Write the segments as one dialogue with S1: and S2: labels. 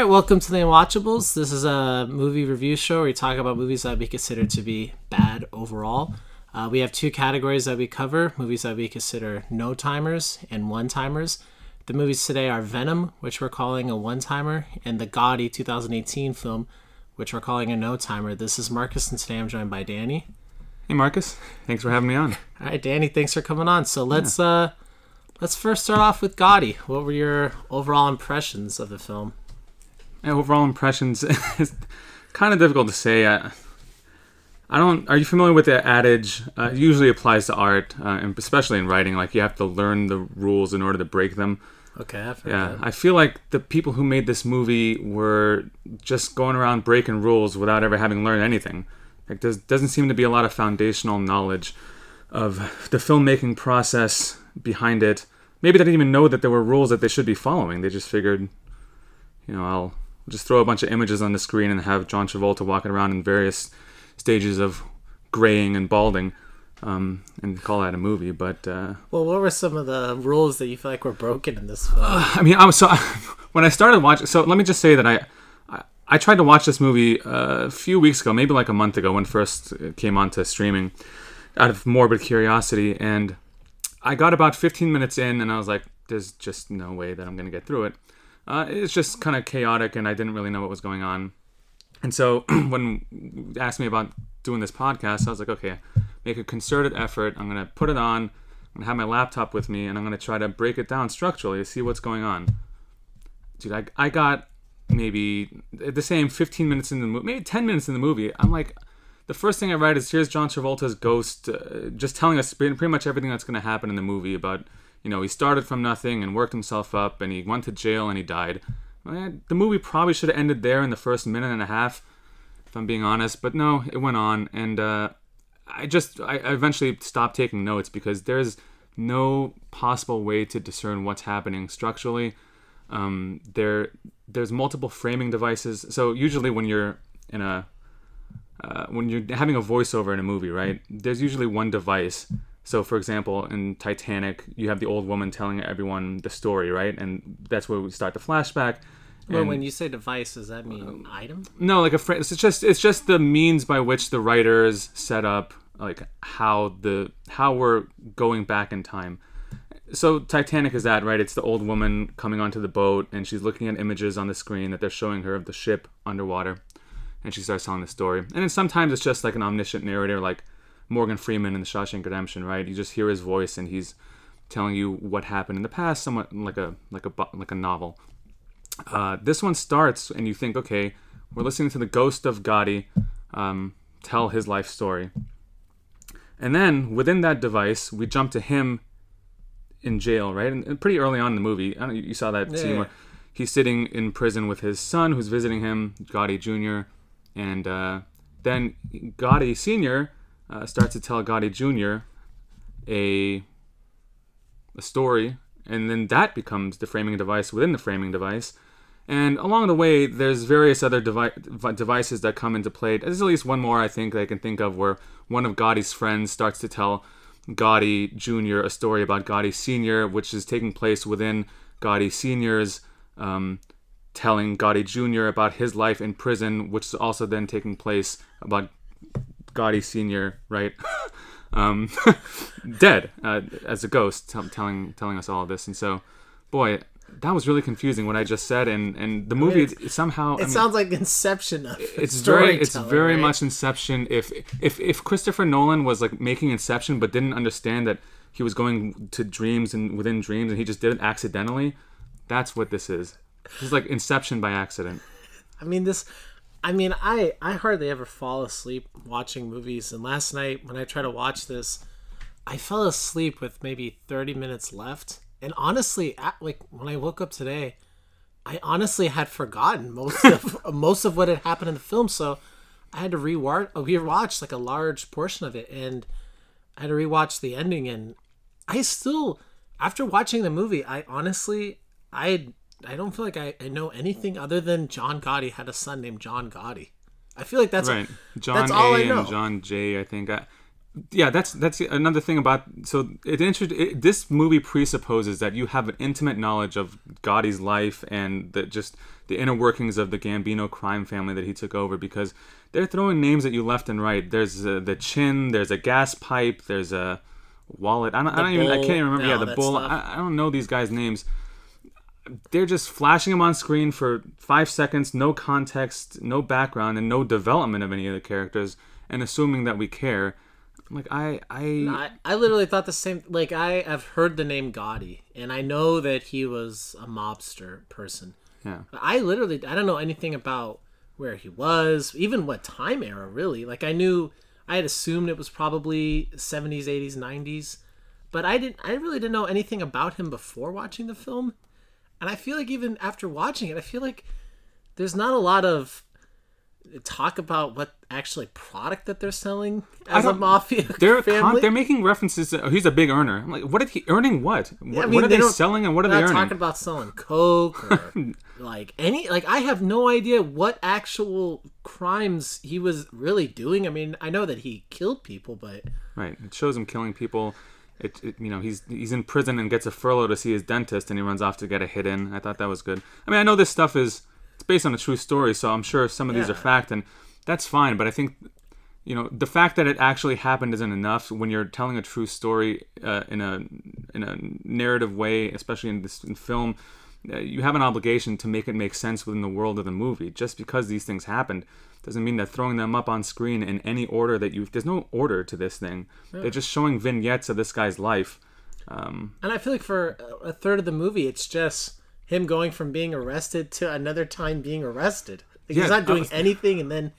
S1: All right, welcome to the Unwatchables. This is a movie review show where we talk about movies that we consider to be bad overall. We have two categories that we cover, movies that we consider no-timers and one-timers. The movies today are Venom, which we're calling a one-timer, and the Gotti 2018 film, which we're calling a no-timer. This is Marcus, and today I'm joined by Danny.
S2: Hey Marcus, thanks for having me on.
S1: All right, Danny, thanks for coming on. So let's first start off with Gotti. What were your overall impressions of the film?
S2: Overall impressions is kind of difficult to say. I don't. Are you familiar with the adage? It usually applies to art, and especially in writing. Like you have to learn the rules in order to break them.
S1: Okay, I've heard that.
S2: I feel like the people who made this movie were just going around breaking rules without ever having learned anything. Like there doesn't seem to be a lot of foundational knowledge of the filmmaking process behind it. Maybe they didn't even know that there were rules that they should be following. They just figured, I'll just throw a bunch of images on the screen and have John Travolta walking around in various stages of graying and balding, and call that a movie. But
S1: well, what were some of the rules that you feel like were broken in this film?
S2: When I started watching. So let me just say that I tried to watch this movie a few weeks ago, maybe like a month ago, when it first came onto streaming, out of morbid curiosity, and I got about 15 minutes in, and I was like, "There's just no way that I'm going to get through it." It's just kind of chaotic, and I didn't really know what was going on. And so when you asked me about doing this podcast, I was like, okay, make a concerted effort. I'm going to put it on. I'm going to have my laptop with me, and I'm going to try to break it down structurally to see what's going on. Dude, I got maybe the same 15 minutes in the movie, maybe 10 minutes in the movie. I'm like, the first thing I read is, here's John Travolta's ghost just telling us pretty much everything that's going to happen in the movie about, he started from nothing and worked himself up, and he went to jail and he died. The movie probably should have ended there in the first minute and a half, if I'm being honest. But no, it went on, and I eventually stopped taking notes because there's no possible way to discern what's happening structurally. There's multiple framing devices. So usually when you're when you're having a voiceover in a movie, right? There's usually one device. So, for example, in Titanic, you have the old woman telling everyone the story, right? And that's where we start the flashback.
S1: Well, when you say device, does that mean item?
S2: No, like it's just the means by which the writers set up, like how we're going back in time. So Titanic is that, right? It's the old woman coming onto the boat, and she's looking at images on the screen that they're showing her of the ship underwater, and she starts telling the story. And then sometimes it's just like an omniscient narrator, like Morgan Freeman in The Shawshank Redemption, right? You just hear his voice and he's telling you what happened in the past, somewhat like a novel. This one starts and you think, okay, we're listening to the ghost of Gotti tell his life story. And then within that device, we jump to him in jail, right? And pretty early on in the movie, I don't know, you saw that scene where he's sitting in prison with his son who's visiting him, Gotti Jr., and then Gotti Sr. Starts to tell Gotti Jr. a story, and then that becomes the framing device within the framing device. And along the way, there's various other devices that come into play. There's at least one more I think that I can think of where one of Gotti's friends starts to tell Gotti Jr. a story about Gotti Sr., which is taking place within Gotti Sr.'s telling Gotti Jr. about his life in prison, which is also then taking place about Gotti Sr., right? Dead as a ghost, telling us all of this. And so, boy, that was really confusing what I just said. And the movie somehow
S1: sounds like Inception.
S2: It's very much Inception. If Christopher Nolan was like making Inception but didn't understand that he was going to dreams and within dreams and he just did it accidentally, that's what this is. It's like Inception by accident.
S1: I hardly ever fall asleep watching movies, and last night when I tried to watch this, I fell asleep with maybe 30 minutes left. And honestly, when I woke up today, I honestly had forgotten most of what had happened in the film, so I had to rewatch like a large portion of it, and I had to rewatch the ending. And I still, after watching the movie, I don't feel like I know anything other than John Gotti had a son named John Gotti. I feel like that's
S2: right.
S1: That's all I know.
S2: And John J. I think Yeah, that's another thing about. So this movie presupposes that you have an intimate knowledge of Gotti's life and the inner workings of the Gambino crime family that he took over, because they're throwing names at you left and right. There's the chin, there's a gas pipe, there's a wallet. I can't even remember. Yeah, the bull. I don't know these guys' names. They're just flashing them on screen for 5 seconds, no context, no background, and no development of any of the characters, and assuming that we care. Like I
S1: literally thought the same. Like I've heard the name Gotti, and I know that he was a mobster person.
S2: Yeah.
S1: But I don't know anything about where he was, even what time era really. Like I had assumed it was probably 70s, 80s, 90s, but I really didn't know anything about him before watching the film. And I feel like even after watching it, I feel like there's not a lot of talk about what actually product that they're selling as a mafia family.
S2: They're making references to, he's a big earner. I'm like, what earning what? What are they selling and what are they earning?
S1: They're not talking about selling coke or I have no idea what actual crimes he was really doing. I mean, I know that he killed people, but
S2: right, it shows him killing people. He's in prison and gets a furlough to see his dentist, and he runs off to get a hit in. I thought that was good. I mean, I know this stuff it's based on a true story, so I'm sure some of these are fact, and that's fine. But I think, the fact that it actually happened isn't enough when you're telling a true story in a narrative way, especially in film. You have an obligation to make it make sense within the world of the movie. Just because these things happened doesn't mean that throwing them up on screen in any order there's no order to this thing. Yeah. They're just showing vignettes of this guy's life.
S1: And I feel like for a third of the movie, it's just him going from being arrested to another time being arrested. He's not doing anything, and then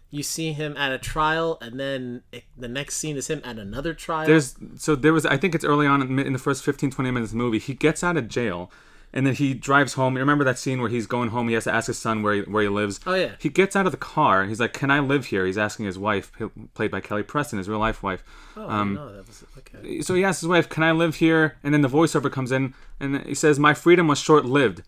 S1: you see him at a trial, and then the next scene is him at another trial.
S2: I think it's early on in the first 15, 20 minutes of the movie, he gets out of jail. And then he drives home. You remember that scene where he's going home? He has to ask his son where he lives.
S1: Oh, yeah.
S2: He gets out of the car. He's like, "Can I live here?" He's asking his wife, played by Kelly Preston, his real-life wife.
S1: Oh, no, that was... Okay.
S2: So he asks his wife, "Can I live here?" And then the voiceover comes in, and he says, "My freedom was short-lived."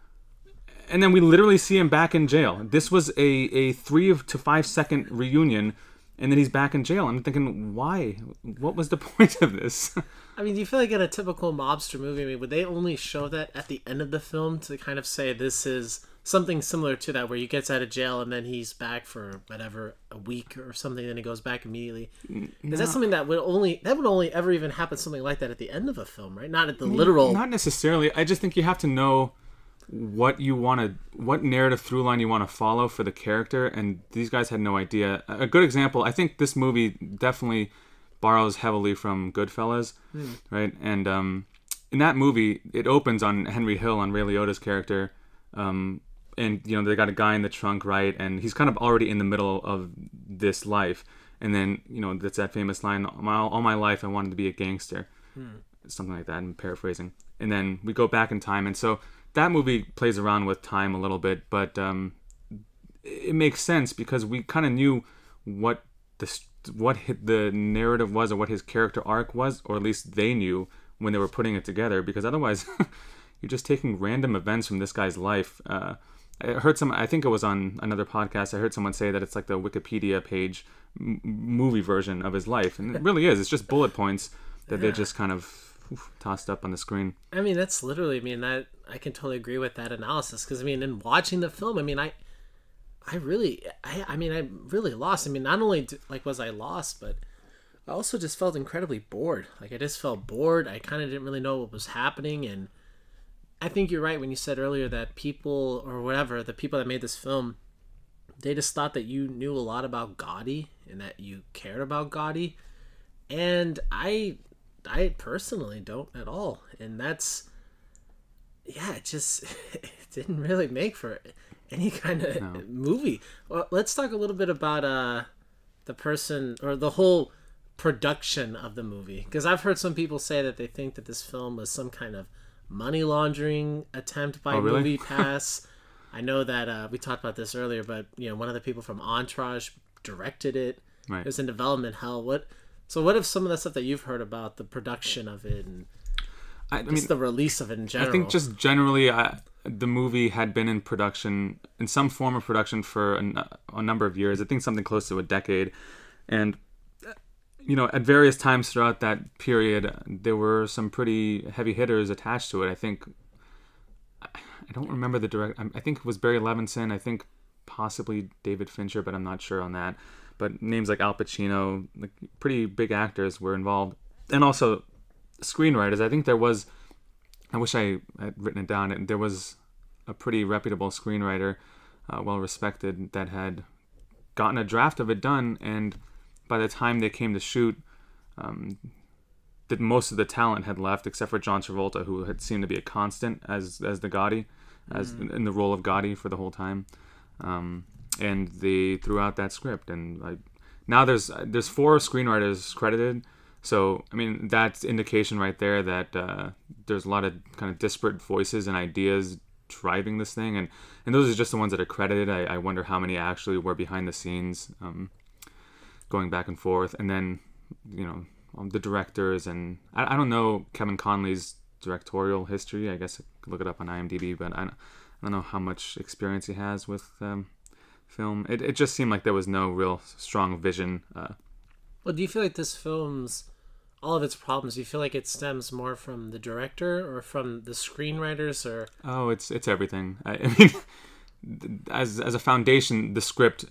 S2: And then we literally see him back in jail. This was a 3 to 5 second reunion, and then he's back in jail. I'm thinking, why? What was the point of this?
S1: I mean, do you feel like in a typical mobster movie, I mean, would they only show that at the end of the film to kind of say this is something similar to that, where he gets out of jail and then he's back for whatever, a week or something, then he goes back immediately? Is that something that would only ever even happen, something like that at the end of a film, right? Not at the literal...
S2: Not necessarily. I just think you have to know what narrative through line you want to follow for the character, and these guys had no idea. A good example, I think this movie definitely borrows heavily from Goodfellas, right? And in that movie, it opens on Henry Hill, on Ray Liotta's character, and they got a guy in the trunk, right? And he's kind of already in the middle of this life, and then that's that famous line, all my life I wanted to be a gangster, something like that. I'm paraphrasing. And then we go back in time, and so that movie plays around with time a little bit, but it makes sense because we kind of knew what the narrative was, or what his character arc was, or at least they knew when they were putting it together, because otherwise you're just taking random events from this guy's life. I think it was on another podcast, I heard someone say that it's like the Wikipedia page movie version of his life, and it really is. It's just bullet points that they just kind of tossed up on the screen.
S1: I mean, that's literally, that I can totally agree with that analysis, because in watching the film, I really lost. Not only was I lost, but I also just felt incredibly bored. I just felt bored. I kind of didn't really know what was happening, and I think you're right when you said earlier that people, or whatever, the people that made this film, they just thought that you knew a lot about Gotti and that you cared about Gotti, and I personally don't at all, and that's it didn't really make for any kind of movie. Well, let's talk a little bit about the person, or the whole production of the movie, because I've heard some people say that they think that this film was some kind of money laundering attempt by Movie Pass. I know that we talked about this earlier, but one of the people from Entourage directed it. Right. It was in development hell. What if some of the stuff that you've heard about the production of it and the release of it in general?
S2: I think just generally, the movie had been in production, in some form of production, for a number of years. I think something close to a decade. And, at various times throughout that period, there were some pretty heavy hitters attached to it. I think, I don't remember the direct. I think it was Barry Levinson. I think possibly David Fincher, but I'm not sure on that. But names like Al Pacino, like pretty big actors were involved, and also screenwriters. I think there was. I wish I had written it down. There was a pretty reputable screenwriter, well respected, that had gotten a draft of it done, and by the time they came to shoot, that most of the talent had left except for John Travolta, who had seemed to be a constant as the Gotti, as in the role of Gotti for the whole time. And they threw out that script, and now there's 4 screenwriters credited. So I mean, that's indication right there that there's a lot of kind of disparate voices and ideas driving this thing, and those are just the ones that are credited. I wonder how many actually were behind the scenes, going back and forth, and then the directors, and I don't know Kevin Conley's directorial history. I guess I could look it up on IMDb, but I don't know how much experience he has with film. It just seemed like there was no real strong vision.
S1: Well, do you feel like this film's all of its problems? Do you feel like it stems more from the director or from the screenwriters, or?
S2: Oh, it's everything. I mean, as a foundation, the script.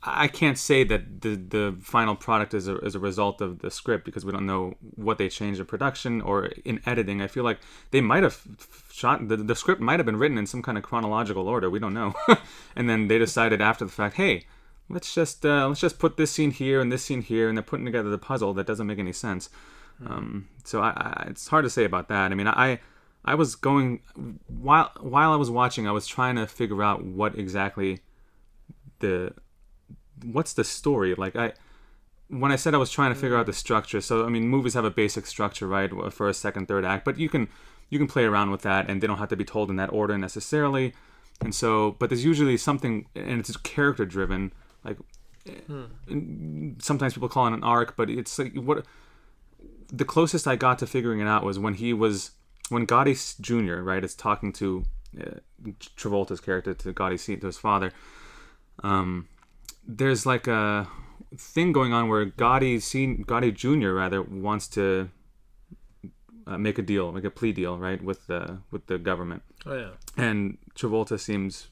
S2: I can't say that the final product is a result of the script, because we don't know what they changed in production or in editing. I feel like they might have shot the script might have been written in some kind of chronological order. We don't know, and then they decided after the fact, hey, let's just put this scene here and this scene here, and they're putting together the puzzle that doesn't make any sense. So it's hard to say about that. I mean, I was going while I was watching, I was trying to figure out what exactly what's the story. Like when I said I was trying to figure out the structure, so I mean, movies have a basic structure, right, for a second, third act, but you can play around with that, and they don't have to be told in that order necessarily. And so, but there's usually something, and it's character driven. Like sometimes people call it an arc, but it's like what the closest I got to figuring it out was when Gotti Jr., right, is talking to Travolta's character, to Gotti, to his father. There's like a thing going on where Gotti Jr. rather wants to make a deal, like a plea deal, right, with the government.
S1: Oh yeah. And
S2: Travolta seems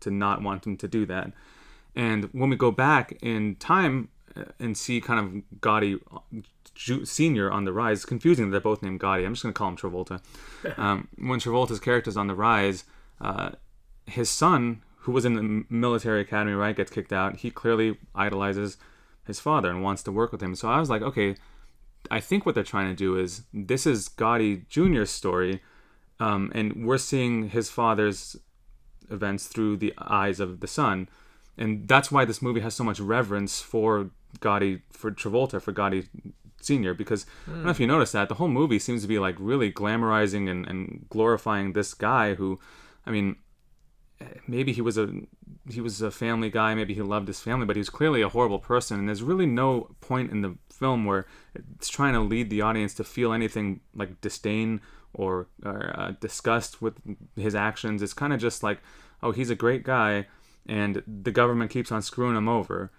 S2: to not want him to do that. And when we go back in time and see kind of Gotti Senior on the rise, it's confusing that they're both named Gotti. I'm just going to call him Travolta. When Travolta's character's on the rise, his son, who was in the military academy, right, gets kicked out. He clearly idolizes his father and wants to work with him. So I was like, okay, I think what they're trying to do is, this is Gotti Jr.'s story, and we're seeing his father's events through the eyes of the son. And that's why this movie has so much reverence for Travolta, for Gotti Sr., because I don't know if you noticed that, the whole movie seems to be like really glamorizing and glorifying this guy who, I mean, maybe he was a family guy, maybe he loved his family, but he was clearly a horrible person. And there's really no point in the film where it's trying to lead the audience to feel anything like disdain or disgust with his actions. It's kind of just like, oh, he's a great guy, and the government keeps on screwing him over.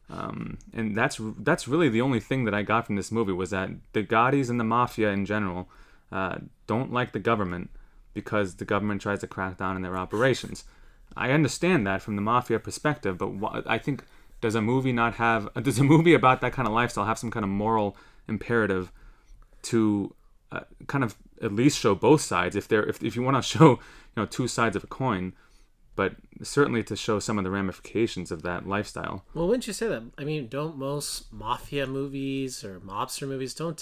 S2: And that's really the only thing that I got from this movie, was that the Gottis and the mafia in general don't like the government because the government tries to crack down on their operations. I understand that from the mafia perspective, but I think, does a movie about that kind of lifestyle have some kind of moral imperative to kind of at least show both sides, if you want to show two sides of a coin, but certainly to show some of the ramifications of that lifestyle.
S1: Well, wouldn't you say that? I mean, don't most mafia movies or mobster movies don't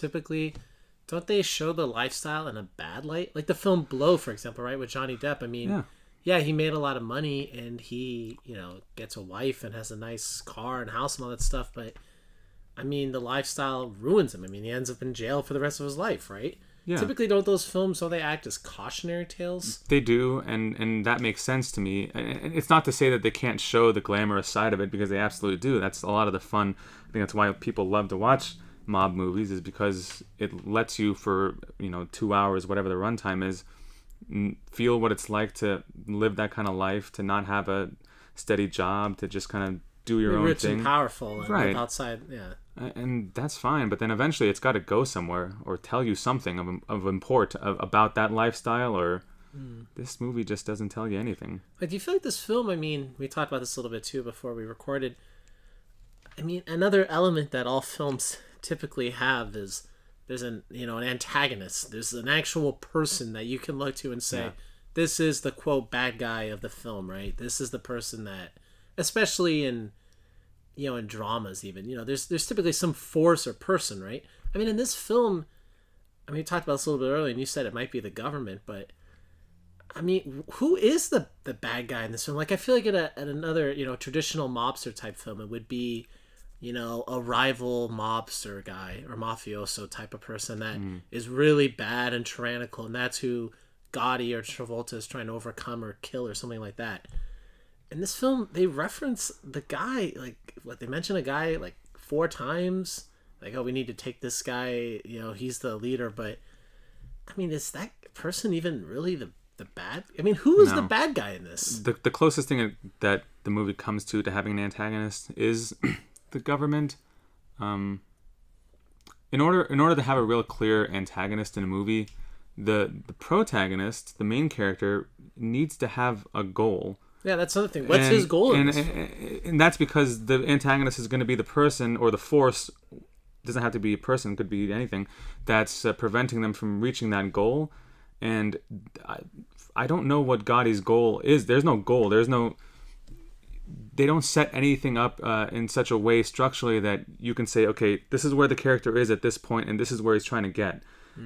S1: they show the lifestyle in a bad light? Like the film Blow, for example, right, with Johnny Depp. I mean, yeah, he made a lot of money, and he, gets a wife and has a nice car and house and all that stuff, but I mean, the lifestyle ruins him. I mean, he ends up in jail for the rest of his life, right? Yeah. Typically, don't those films, they act as cautionary tales? They
S2: do, and that makes sense to me. And it's not to say that they can't show the glamorous side of it, because they absolutely do. That's a lot of the fun. I think that's why people love to watch mob movies, is because it lets you, for 2 hours, whatever the runtime is, feel what it's like to live that kind of life, to not have a steady job, to just kind of do your own
S1: rich
S2: thing.
S1: and powerful and
S2: Right.
S1: live outside. Yeah.
S2: And that's fine, but then eventually it's got to go somewhere or tell you something of import about that lifestyle, or this movie just doesn't tell you anything.
S1: Like, do you feel like this film, I mean, we talked about this a little bit too before we recorded. I mean, another element that all films typically have is there's an antagonist. There's an actual person that you can look to and say, this is the quote bad guy of the film, right? This is the person that, especially in dramas even, there's typically some force or person, right? I mean, in this film, I mean, we talked about this a little bit earlier, and you said it might be the government, but I mean, who is the bad guy in this film? Like, I feel like at another, traditional mobster type film, it would be, a rival mobster guy or mafioso type of person that is really bad and tyrannical, and that's who Gotti or Travolta is trying to overcome or kill or something like that. In this film, they reference the guy, they mention a guy like 4 times. Like, oh, we need to take this guy, he's the leader. But, I mean, is that person even really the bad? I mean, who is the bad guy in this?
S2: The closest thing that the movie comes to having an antagonist is the government. In order to have a real clear antagonist in a movie, the protagonist, the main character, needs to have a goal.
S1: Yeah, that's another thing. What's his goal in this?
S2: And that's because the antagonist is going to be the person or the force. Doesn't have to be a person, could be anything that's preventing them from reaching that goal. And I don't know what Gotti's goal is. There's no goal. They don't set anything up in such a way structurally that you can say, okay, this is where the character is at this point, and this is where he's trying to get,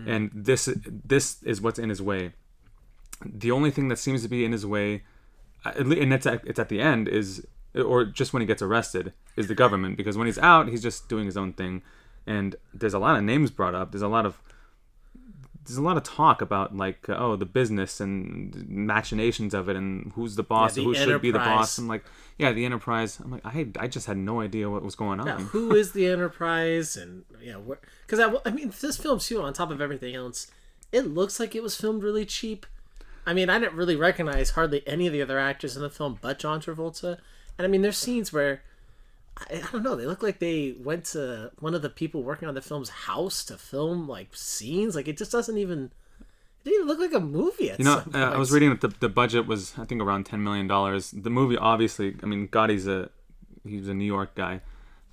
S2: and this is what's in his way. The only thing that seems to be in his way, and it's at the end, is, or just when he gets arrested, is the government, because when he's out, he's just doing his own thing. And there's a lot of names brought up. There's a lot of talk about the business and machinations of it, and who's the boss, who should be the boss. I'm like, the Enterprise. I'm like, I just had no idea what was going on.
S1: Yeah, who is the Enterprise? And because I mean, this film too, on top of everything else, it looks like it was filmed really cheap. I mean, I didn't really recognize hardly any of the other actors in the film but John Travolta. And I mean, there's scenes where I don't know, they look like they went to one of the people working on the film's house to film scenes. It just it didn't even look like a movie at some point.
S2: I was reading that the budget was, I think, around $10 million. The movie, obviously, I mean, Gotti's he's a New York guy,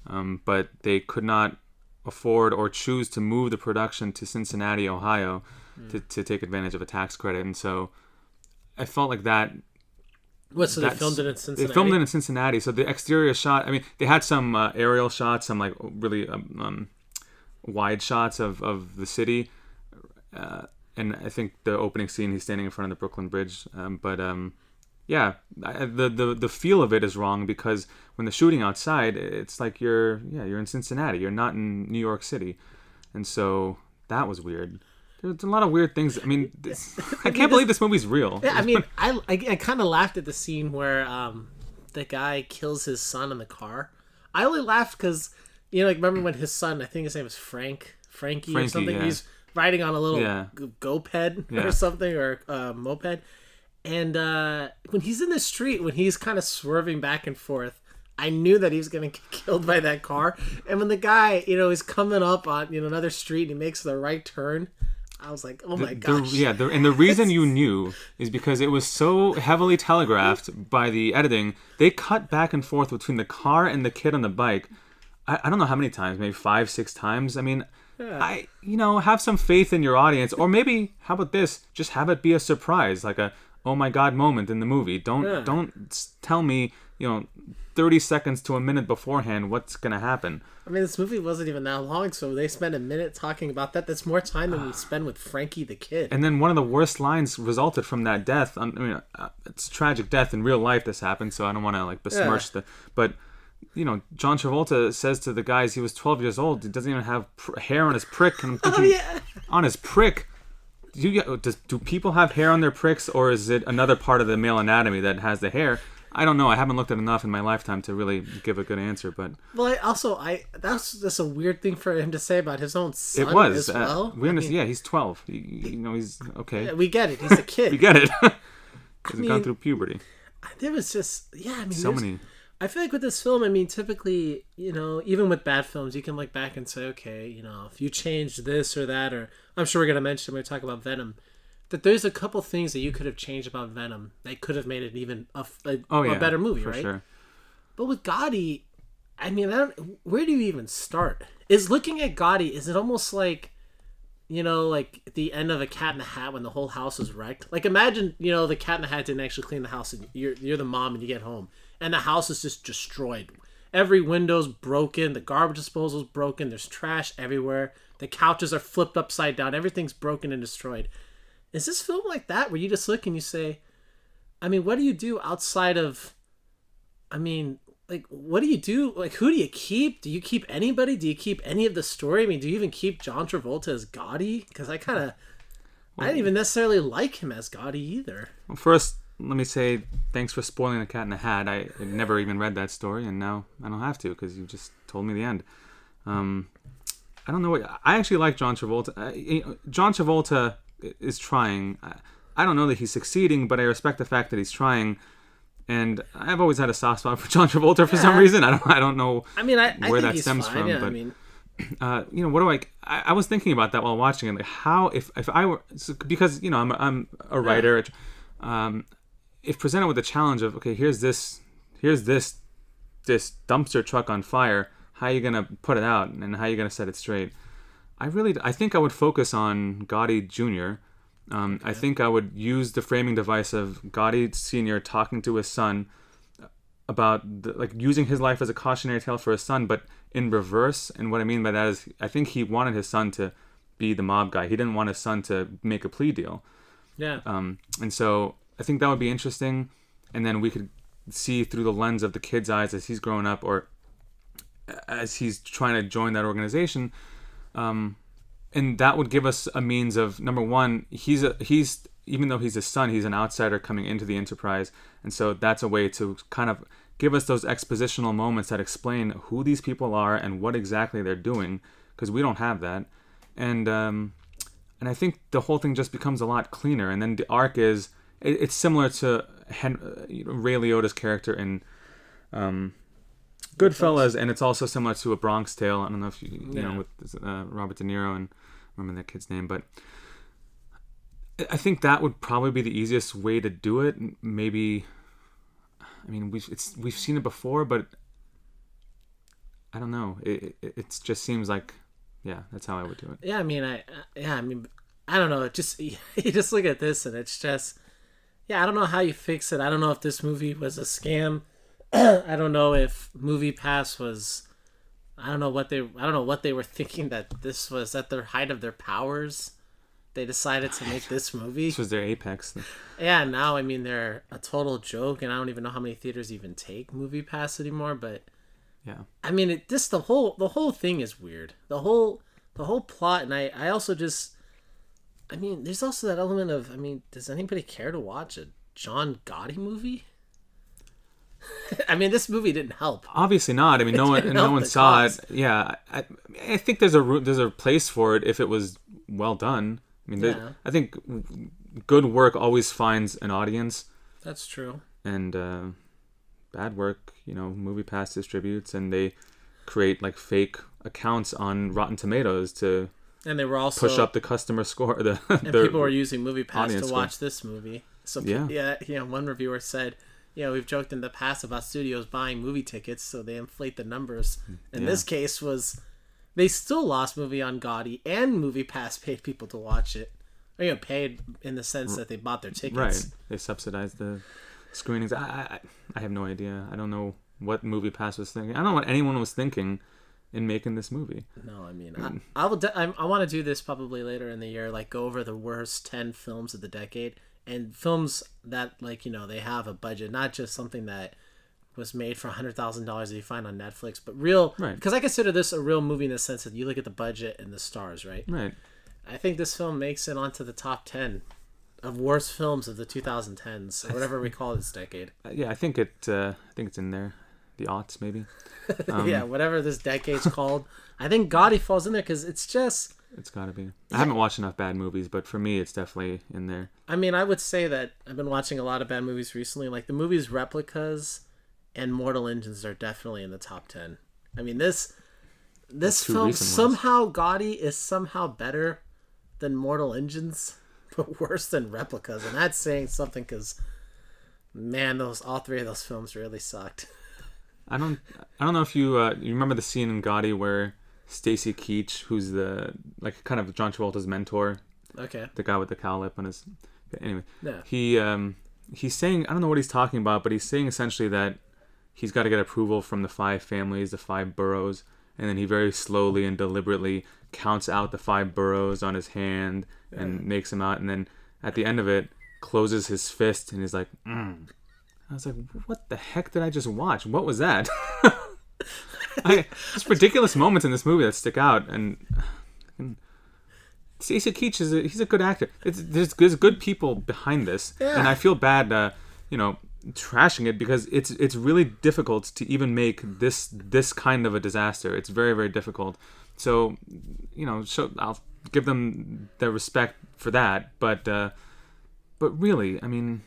S2: but they could not afford or choose to move the production to Cincinnati, Ohio, to take advantage of a tax credit. And so I felt like that.
S1: What, so they filmed it in Cincinnati?
S2: They filmed it in Cincinnati. So the exterior shot, I mean, they had some aerial shots, some really wide shots of the city. And I think the opening scene, he's standing in front of the Brooklyn Bridge. The feel of it is wrong, because when they're shooting outside, it's like you're in Cincinnati. You're not in New York City. And so that was weird. There's a lot of weird things. I mean, I can't believe this movie's real.
S1: Yeah, I mean, I kind of laughed at the scene where the guy kills his son in the car. I only laughed because, remember when his son, I think his name was Frankie or something,
S2: yeah.
S1: he's riding on a little go-ped or something, or moped. And when he's in the street, when he's kind of swerving back and forth, I knew that he was going to get killed by that car. And when the guy, is coming up on another street and he makes the right turn, I was like, oh my gosh.
S2: And the reason you knew is because it was so heavily telegraphed by the editing. They cut back and forth between the car and the kid on the bike. I don't know how many times, maybe 5-6 times. I mean, have some faith in your audience. Or maybe, how about this? Just have it be a surprise, like a oh my god moment in the movie. Don't tell me, 30 seconds to a minute beforehand what's going to happen.
S1: I mean, this movie wasn't even that long, so they spent a minute talking about that. That's more time than we spend with Frankie the kid.
S2: And then one of the worst lines resulted from that death. I mean, it's a tragic death. In real life this happened, so I don't want to besmirch but John Travolta says to the guys he was 12 years old, he doesn't even have hair on his prick. And I'm thinking, on his prick? Do people have hair on their pricks, or is it another part of the male anatomy that has the hair? I don't know. I haven't looked at enough in my lifetime to really give a good answer. But that's just a weird thing for him to say about his own son. It was. As well. We understand. Yeah, he's 12. He's okay.
S1: Yeah, we get it. He's a kid.
S2: We get it. He's gone through puberty.
S1: There was just so many. I feel like with this film, I mean, typically, even with bad films, you can look back and say, okay, if you change this or that, or I'm sure we're going to mention when we talk about Venom, that there's a couple things that you could have changed about Venom that could have made it even a better movie,
S2: for
S1: right?
S2: Sure.
S1: But with Gotti, I mean, where do you even start? Looking at Gotti, is it almost like, like the end of a Cat in the Hat when the whole house is wrecked? Like, imagine, the Cat in the Hat didn't actually clean the house, and you're the mom, and you get home, and the house is just destroyed. Every window's broken, the garbage disposal's broken, there's trash everywhere, the couches are flipped upside down, everything's broken and destroyed. Is this film like that, where you just look and you say, I mean, what do you do outside of, I mean, like, what do you do? Like, who do you keep? Do you keep anybody? Do you keep any of the story? I mean, do you even keep John Travolta as Gotti? Because I didn't even necessarily like him as Gotti either.
S2: Well, first, let me say thanks for spoiling the Cat in the Hat. I never even read that story, and now I don't have to because you just told me the end. I don't know what... I actually like John Travolta. John Travolta is trying. I don't know that he's succeeding, but I respect the fact that he's trying. And I've always had a soft spot for John Travolta for some reason. I don't know.
S1: I mean, I
S2: where
S1: think
S2: that stems from.
S1: Yeah,
S2: but
S1: I mean,
S2: what do I was thinking about that while watching it. Like, how if I were, because I'm a writer. If presented with the challenge of, okay, here's this dumpster truck on fire, how are you gonna put it out and how are you gonna set it straight? I think I would focus on Gotti Jr. I think I would use the framing device of Gotti Sr. talking to his son about using his life as a cautionary tale for his son, but in reverse. And what I mean by that is, I think he wanted his son to be the mob guy. He didn't want his son to make a plea deal.
S1: Yeah.
S2: And so I think that would be interesting. And then we could see through the lens of the kid's eyes as he's growing up, or as he's trying to join that organization. And that would give us a means of, number one, he's even though he's a son, he's an outsider coming into the enterprise. And so that's a way to kind of give us those expositional moments that explain who these people are and what exactly they're doing, because we don't have that. And I think the whole thing just becomes a lot cleaner. And then the arc is, it's similar to Ray Liotta's character in Goodfellas, and it's also similar to A Bronx Tale. I don't know if you know, with Robert De Niro, and I remember that kid's name, but I think that would probably be the easiest way to do it. Maybe, I mean, we've seen it before, but I don't know. It just seems like, yeah, that's how I would do it.
S1: Yeah, I mean, I don't know. It just you just look at this and it's just, yeah, I don't know how you fix it. I don't know if this movie was a scam. I don't know if MoviePass was. I don't know what they were thinking, that this was at their height of their powers. They decided to make this movie.
S2: This was their apex.
S1: Yeah, now I mean they're a total joke, and I don't even know how many theaters even take MoviePass anymore. But
S2: yeah,
S1: I mean, the whole thing is weird. The whole plot, and I also just, I mean, there's also that element of, I mean, does anybody care to watch a John Gotti movie? I mean, this movie didn't help.
S2: Obviously not. I mean, no one saw it. Yeah, I think there's a place for it if it was well done. I mean, I think good work always finds an audience.
S1: That's true.
S2: And bad work, MoviePass distributes, and they create like fake accounts on Rotten Tomatoes to, and they were also push up the customer score.
S1: And people were using MoviePass to watch this movie. So yeah, one reviewer said, we've joked in the past about studios buying movie tickets so they inflate the numbers. In this case was, they still lost movie on Gotti, and MoviePass paid people to watch it. Or, paid in the sense that they bought their tickets.
S2: Right. They subsidized the screenings. I have no idea. I don't know what MoviePass was thinking. I don't know what anyone was thinking in making this movie.
S1: No, I mean, I want to do this probably later in the year, like go over the worst 10 films of the decade. And films that, they have a budget, not just something that was made for $100,000 that you find on Netflix, but real,
S2: right?
S1: Because I consider this a real movie in the sense that you look at the budget and the stars, right?
S2: Right.
S1: I think this film makes it onto the top 10 of worst films of the 2010s, or whatever we call this decade.
S2: Yeah, I think it's in there, the aughts maybe.
S1: Yeah, whatever this decade's called. I think Gotti falls in there because it's just.
S2: It's got to be. I haven't watched enough bad movies, but for me, it's definitely in there.
S1: I mean, I would say that I've been watching a lot of bad movies recently. Like the movies Replicas and Mortal Engines are definitely in the top 10. I mean, this
S2: two
S1: film
S2: recent
S1: somehow Gotti is somehow better than Mortal Engines, but worse than Replicas, and that's saying something because, man, all three of those films really sucked.
S2: I don't know if you remember the scene in Gotti where Stacy Keach, who's the kind of John Travolta's mentor,
S1: Okay.
S2: the guy with the cow lip on his. Anyway,
S1: Yeah.
S2: he's saying, I don't know what he's talking about, but he's saying essentially that he's got to get approval from the 5 families, the 5 boroughs, and then he very slowly and deliberately counts out the 5 boroughs on his hand and makes them out, and then at the end of it closes his fist and he's like, I was like, what the heck did I just watch? What was that? There's ridiculous moments in this movie that stick out, and Stacey Keach he's a good actor. There's good people behind this, and I feel bad, trashing it because it's really difficult to even make this kind of a disaster. It's very, very difficult. So, I'll give them their respect for that, but really, I mean,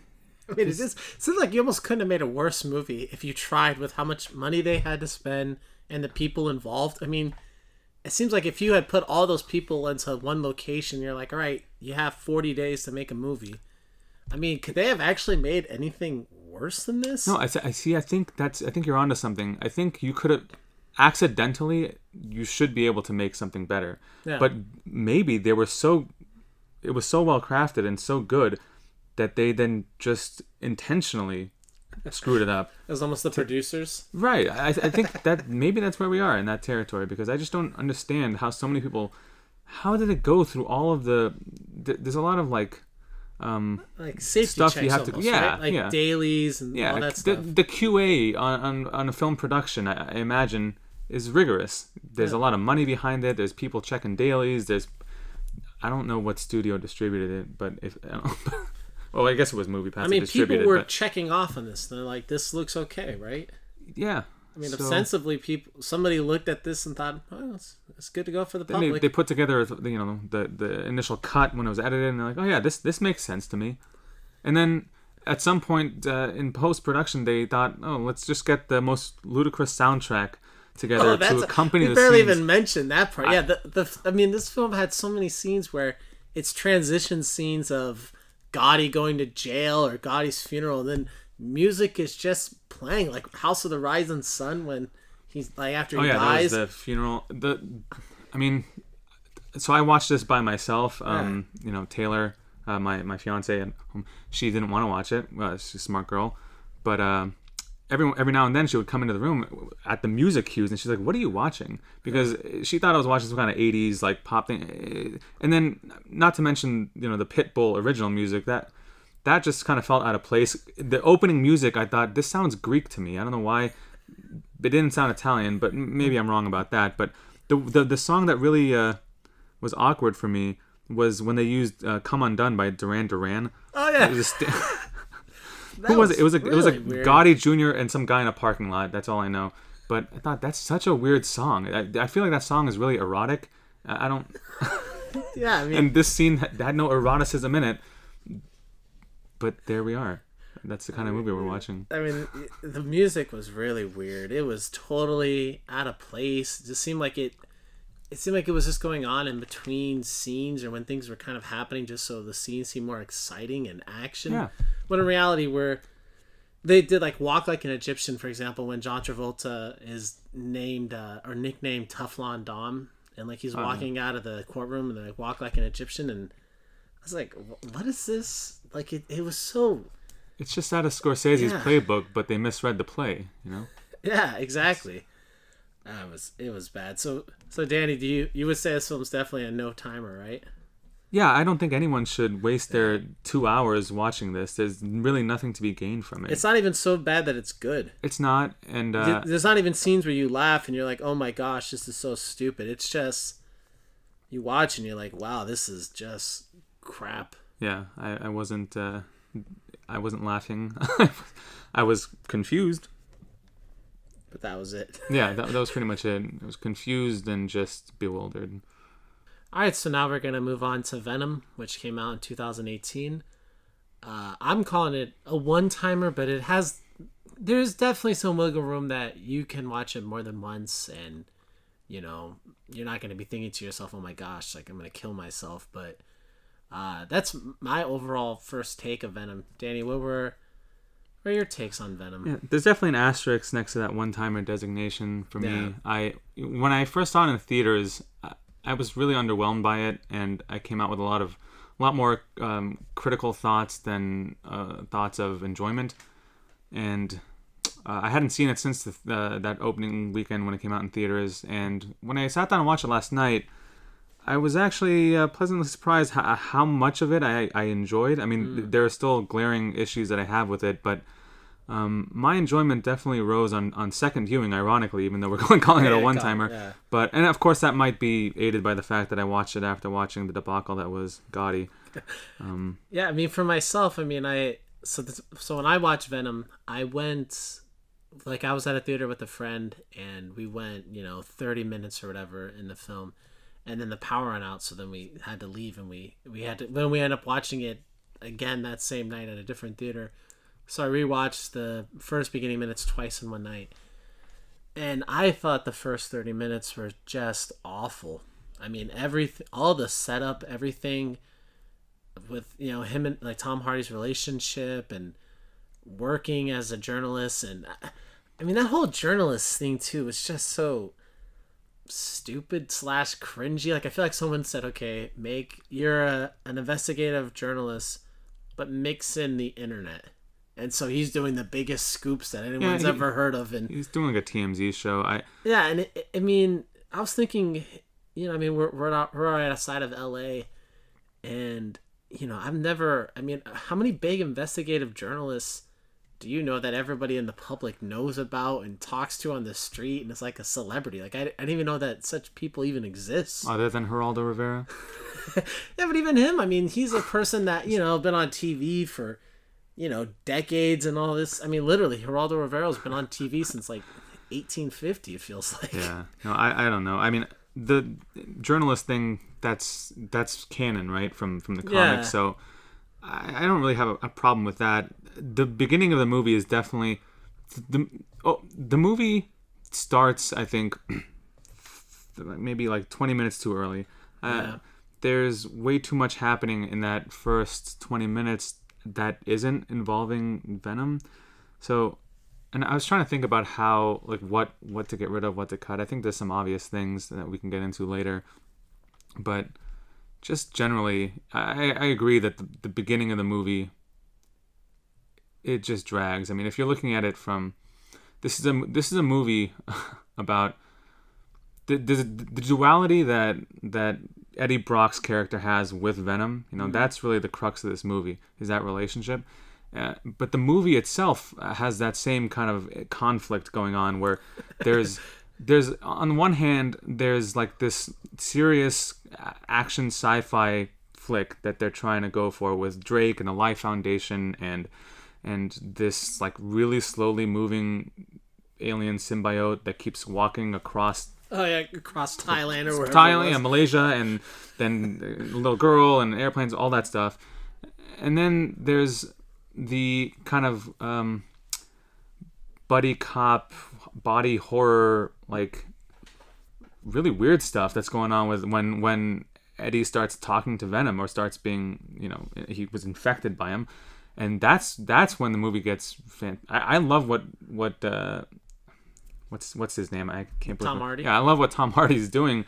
S1: it seems like you almost couldn't have made a worse movie if you tried with how much money they had to spend and the people involved. I mean, it seems like if you had put all those people into one location, you're like, all right, you have 40 days to make a movie. I mean, could they have actually made anything worse than this?
S2: No, I see. I think you're onto something. I think you could have accidentally. You should be able to make something better. Yeah. But maybe it was so well crafted and so good that they then just intentionally screwed it up.
S1: It was almost the producers.
S2: Right. I think that maybe that's where we are in that territory, because I just don't understand how so many people. How did it go through all of there's a lot of like
S1: safety
S2: stuff
S1: checks
S2: you have
S1: almost,
S2: to
S1: right? Dailies and all that stuff.
S2: The QA on a film production, I imagine, is rigorous. There's a lot of money behind it. There's people checking dailies. I don't know what studio distributed it, but well, I guess it was MoviePass.
S1: I mean, people were checking off on this. They're like, this looks okay, right?
S2: Yeah.
S1: I mean, ostensibly, somebody looked at this and thought, oh, it's good to go for the public.
S2: They put together, the initial cut when it was edited, and they're like, oh yeah, this makes sense to me. And then at some point in post-production, they thought, oh, let's just get the most ludicrous soundtrack together to accompany the scenes.
S1: We barely even mentioned that part. I mean, this film had so many scenes where it's transition scenes of Gotti going to jail or Gotti's funeral, and then music is just playing, like House of the Rising Sun when he's like after he dies.
S2: That was the funeral. I mean, so I watched this by myself. Taylor, my fiance, and she didn't want to watch it. Well, she's a smart girl, but every now and then she would come into the room at the music cues, and she's like, "What are you watching?" Because she thought I was watching some kind of '80s like pop thing, and then not to mention the Pitbull original music that just kind of felt out of place. The opening music, I thought, this sounds Greek to me. I don't know why. It didn't sound Italian, but maybe I'm wrong about that. But the song that really was awkward for me was when they used "Come Undone" by Duran Duran.
S1: Oh yeah.
S2: Who was it? It was a Gotti Jr. and some guy in a parking lot. That's all I know. But I thought, that's such a weird song. I feel like that song is really erotic. I don't.
S1: Yeah, I mean.
S2: And this scene had no eroticism in it. But there we are. That's the kind of movie we're watching.
S1: I mean, the music was really weird. It was totally out of place. It just seemed like it seemed like it was just going on in between scenes or when things were kind of happening, just so the scenes seemed more exciting and action.
S2: Yeah.
S1: When in reality, where they did like Walk Like an Egyptian, for example, when John Travolta is named or nicknamed Teflon Dom, and like he's walking out of the courtroom and they like, walk like an Egyptian, and I was like, what is this? Like it was so.
S2: It's just out of Scorsese's playbook, but they misread the play,
S1: Yeah, exactly. It was bad. So Danny, you would say this film's definitely a no timer, right?
S2: Yeah, I don't think anyone should waste their 2 hours watching this. There's really nothing to be gained from it.
S1: It's not even so bad that it's good.
S2: It's not, and
S1: there's not even scenes where you laugh and you're like, oh my gosh, this is so stupid. It's just you watch and you're like, wow, this is just crap.
S2: Yeah, I wasn't laughing. I was confused.
S1: But that was it.
S2: Yeah, that was pretty much it. I was confused and just bewildered.
S1: All right, so now we're going to move on to Venom, which came out in 2018. I'm calling it a one-timer, but it has there's definitely some wiggle room that you can watch it more than once, and you know, you're not going to be thinking to yourself, oh my gosh, like I'm going to kill myself. But that's my overall first take of Venom. Danny, what are your takes on Venom?
S2: Yeah, there's definitely an asterisk next to that one-timer designation for me. When I first saw it in the theaters, I was really underwhelmed by it, and I came out with a lot more critical thoughts than thoughts of enjoyment. And I hadn't seen it since that opening weekend when it came out in theaters. And when I sat down and watched it last night, I was actually pleasantly surprised how much of it I enjoyed. I mean, there are still glaring issues that I have with it, but my enjoyment definitely rose on second viewing, ironically, even though we're calling it a one-timer.
S1: Yeah.
S2: And of course, that might be aided by the fact that I watched it after watching the debacle that was Gotti.
S1: Yeah, I mean, for myself, I mean, so when I watched Venom, I went, like, I was at a theater with a friend, and we went, 30 minutes or whatever in the film, and then the power went out, so then we had to leave, and we ended up watching it again that same night at a different theater. So I rewatched the first beginning minutes twice in one night, and I thought the first 30 minutes were just awful. I mean, all the setup, everything with him and like Tom Hardy's relationship and working as a journalist, and I mean that whole journalist thing too was just so stupid / cringy. Like, I feel like someone said, okay, you're an investigative journalist, but mix in the internet. And so he's doing the biggest scoops that anyone's ever heard of, and
S2: he's doing like a TMZ show.
S1: And I mean, I was thinking, I mean, we're right outside of LA, and I've never. I mean, how many big investigative journalists do you know that everybody in the public knows about and talks to on the street, and is like a celebrity? Like, I didn't even know that such people even exist.
S2: Other than Geraldo Rivera.
S1: Yeah, but even him, I mean, he's a person that been on TV for decades and all this. I mean, literally, Geraldo Rivera's been on TV since like 1850. It feels like.
S2: Yeah, no, I don't know. I mean, the journalist thing, that's canon, right, from the comics.
S1: Yeah.
S2: So I don't really have a problem with that. The beginning of the movie is definitely the movie starts, I think, maybe like 20 minutes too early. There's way too much happening in that first 20 minutes that isn't involving Venom. So, and I was trying to think about how, like, what to get rid of, what to cut. I think there's some obvious things that we can get into later, but just generally, I agree that the beginning of the movie, it just drags. I mean, if you're looking at it from, this is a movie about the duality that Eddie Brock's character has with Venom. That's really the crux of this movie, is that relationship. But the movie itself has that same kind of conflict going on, where there's on one hand, there's like this serious action sci-fi flick that they're trying to go for with Drake and the Life Foundation and this like really slowly moving alien symbiote that keeps walking across.
S1: Oh yeah, across Thailand or wherever.
S2: Thailand and Malaysia, and then a little girl and airplanes, all that stuff. And then there's the kind of buddy cop, body horror, like really weird stuff that's going on with when Eddie starts talking to Venom, or starts being, he was infected by him, and that's when the movie gets. I love what's his name? I can't believe
S1: Tom Hardy.
S2: Yeah, I love what Tom Hardy's doing.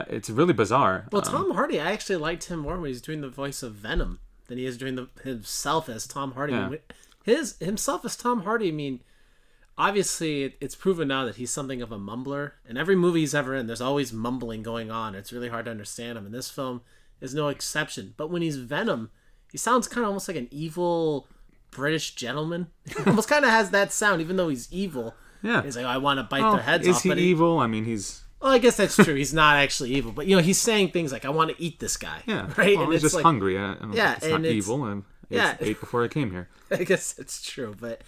S2: It's really bizarre.
S1: Well, Tom Hardy, I actually liked him more when he's doing the voice of Venom than he is doing himself as Tom Hardy.
S2: Yeah.
S1: Himself as Tom Hardy, I mean, obviously it's proven now that he's something of a mumbler. In every movie he's ever in, there's always mumbling going on. It's really hard to understand him, and this film is no exception. But when he's Venom, he sounds kind of almost like an evil British gentleman. He almost kind of has that sound, even though he's evil.
S2: Yeah.
S1: He's like, I want to bite their heads off.
S2: Is he evil? I mean, he's...
S1: Well, I guess that's true. He's not actually evil. But, he's saying things like, I want to eat this guy.
S2: Yeah.
S1: Right?
S2: Well,
S1: and
S2: he's just
S1: like,
S2: hungry.
S1: It's
S2: not evil. I ate before I came here.
S1: I guess that's true. But,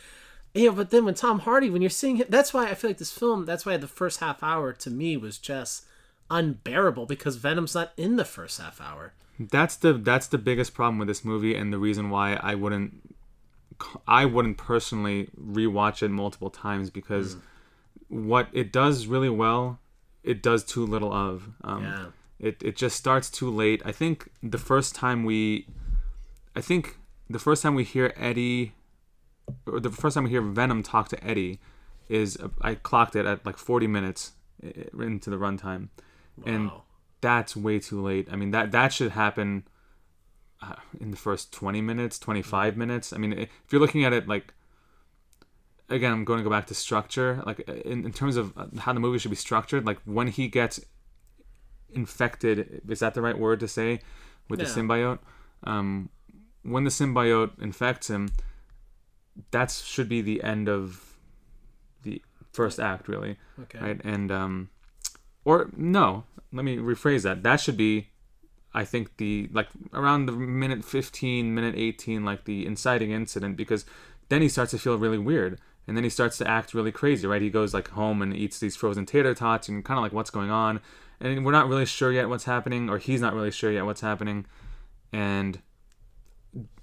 S1: but then when Tom Hardy, when you're seeing him... That's why I feel like this film, that's why the first half hour, to me, was just unbearable. Because Venom's not in the first half hour.
S2: That's the biggest problem with this movie, and the reason why I wouldn't I wouldn't personally rewatch it multiple times because what it does really well, it does too little of. It just starts too late. I think the first time we hear Eddie, or the first time we hear Venom talk to Eddie, is I clocked it at like 40 minutes into the runtime, and that's way too late. I mean that should happen in the first 20 minutes, 25 minutes. I mean, if you're looking at it like, again, I'm going to go back to structure, like in terms of how the movie should be structured, like when he gets infected, is that the right word to say, with the symbiote? When the symbiote infects him, that should be the end of the first act, really. Okay. Right? And, or no, let me rephrase that. That should be, I think, around the minute 15, minute 18, like the inciting incident, because then he starts to feel really weird. And then he starts to act really crazy, right? He goes like home and eats these frozen tater tots and kind of like, what's going on? And we're not really sure yet what's happening, or he's not really sure yet what's happening. And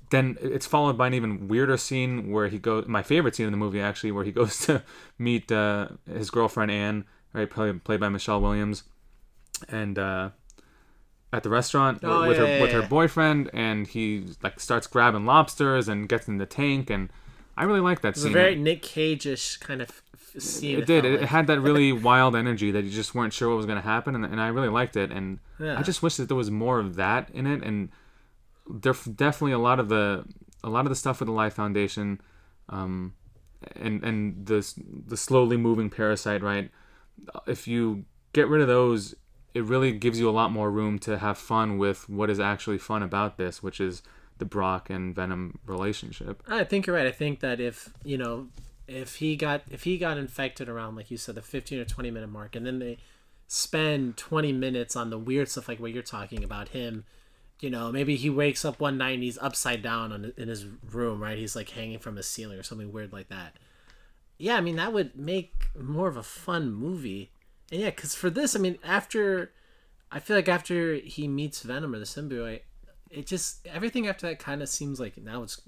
S2: then it's followed by an even weirder scene where he goes, my favorite scene in the movie actually, where he goes to meet his girlfriend Anne, right, played by Michelle Williams, and at the restaurant with her boyfriend, and he like starts grabbing lobsters and gets in the tank, and I really like that scene.
S1: It was a very Nick Cage-ish kind of scene.
S2: It did. It had that really wild energy that you just weren't sure what was going to happen, and I really liked it. And I just wish that there was more of that in it. And there's definitely a lot of the stuff with the Life Foundation, and the slowly moving parasite. Right, if you get rid of those, it really gives you a lot more room to have fun with what is actually fun about this, which is the Brock and Venom relationship.
S1: I think you're right. I think that if he got infected around, like you said, the 15 or 20 minute mark, and then they spend 20 minutes on the weird stuff like what you're talking about, him, maybe he wakes up one night and he's upside down in his room, right? He's like hanging from a ceiling or something weird like that. Yeah, I mean, that would make more of a fun movie. And yeah, because for this, I mean, after he meets Venom or the symbiote, it just, everything after that kind of seems like now it's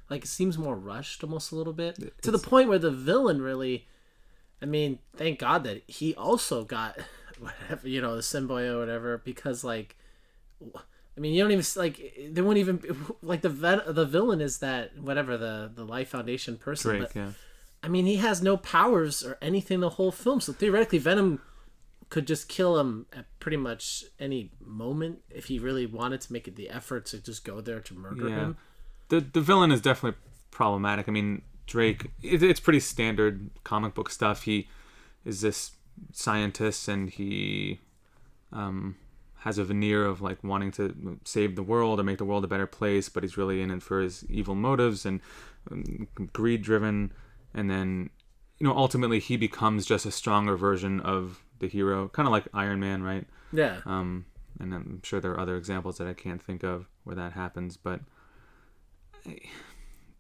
S1: like, it seems more rushed almost a little bit, to the point where the villain really, I mean, thank God that he also got whatever, the symbiote or whatever, because like, I mean, you don't even, like, they won't even, like, the villain is that whatever, the Life Foundation person.
S2: Drake, yeah.
S1: I mean, he has no powers or anything the whole film, so theoretically Venom could just kill him at pretty much any moment if he really wanted to make it the effort to just go there to murder him.
S2: The villain is definitely problematic. I mean, Drake, it's pretty standard comic book stuff. He is this scientist, and he has a veneer of like wanting to save the world or make the world a better place, but he's really in it for his evil motives and greed driven. And then, ultimately he becomes just a stronger version of the hero, kind of like Iron Man, right?
S1: Yeah.
S2: And I'm sure there are other examples that I can't think of where that happens, but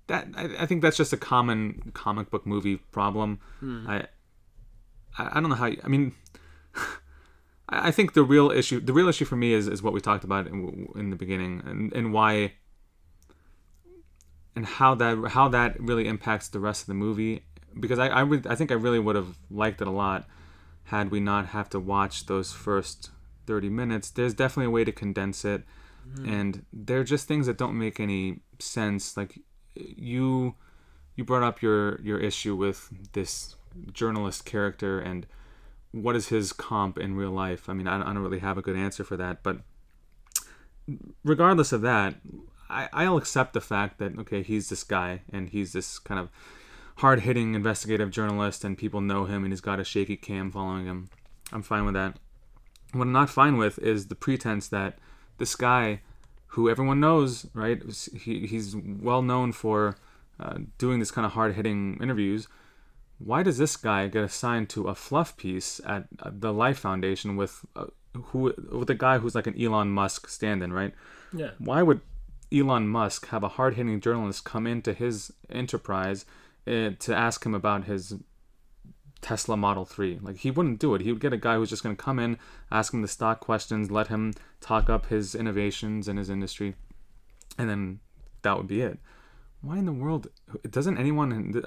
S2: I think that's just a common comic book movie problem. I don't know how. I mean, I think the real issue for me is what we talked about in the beginning, and why, and how that really impacts the rest of the movie. Because I think I really would have liked it a lot had we not have to watch those first 30 minutes. There's definitely a way to condense it, and there are just things that don't make any sense. Like you brought up your issue with this journalist character and what is his comp in real life. I mean, I don't really have a good answer for that, but regardless of that, I'll accept the fact that, okay, he's this guy and he's this kind of hard-hitting investigative journalist and people know him and he's got a shaky cam following him. I'm fine with that. What I'm not fine with is the pretense that this guy, who everyone knows, right, he's well known for doing this kind of hard-hitting interviews. Why does this guy get assigned to a fluff piece at the Life Foundation with a guy who's like an Elon Musk stand-in, right?
S1: Yeah.
S2: Why would Elon Musk have a hard-hitting journalist come into his enterprise to ask him about his Tesla Model 3? Like, he wouldn't do it. He would get a guy who's just going to come in, ask him the stock questions, let him talk up his innovations in his industry, and then that would be it. why in the world doesn't anyone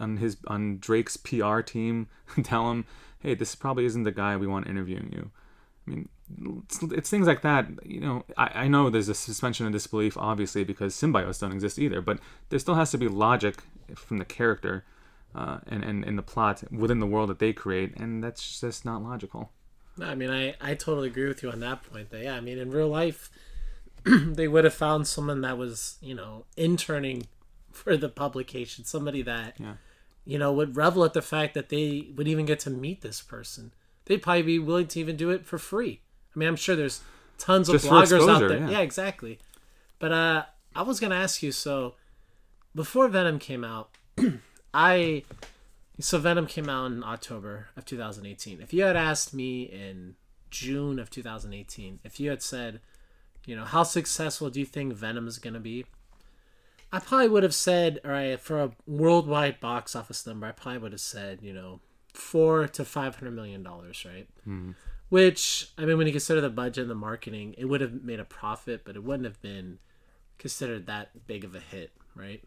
S2: on Drake's PR team tell him, hey, this probably isn't the guy we want interviewing you? I mean, it's things like that. I know there's a suspension of disbelief, obviously, because symbiotes don't exist either, but there still has to be logic from the character and the plot within the world that they create, and that's just not logical.
S1: No, I mean, I totally agree with you on that point. That, yeah, I mean, in real life, they would have found someone that was, interning for the publication, somebody that, would revel at the fact that they would even get to meet this person. They'd probably be willing to even do it for free. I mean, I'm sure there's tons of bloggers out there. Yeah, exactly. But I was going to ask you, so before Venom came out, So Venom came out in October of 2018. If you had asked me in June of 2018, if you had said, how successful do you think Venom is going to be? I probably would have said, all right, for a worldwide box office number, I probably would have said, $400 to $500 million, right?
S2: Mm-hmm.
S1: Which, I mean, when you consider the budget and the marketing, it would have made a profit, but it wouldn't have been considered that big of a hit, right?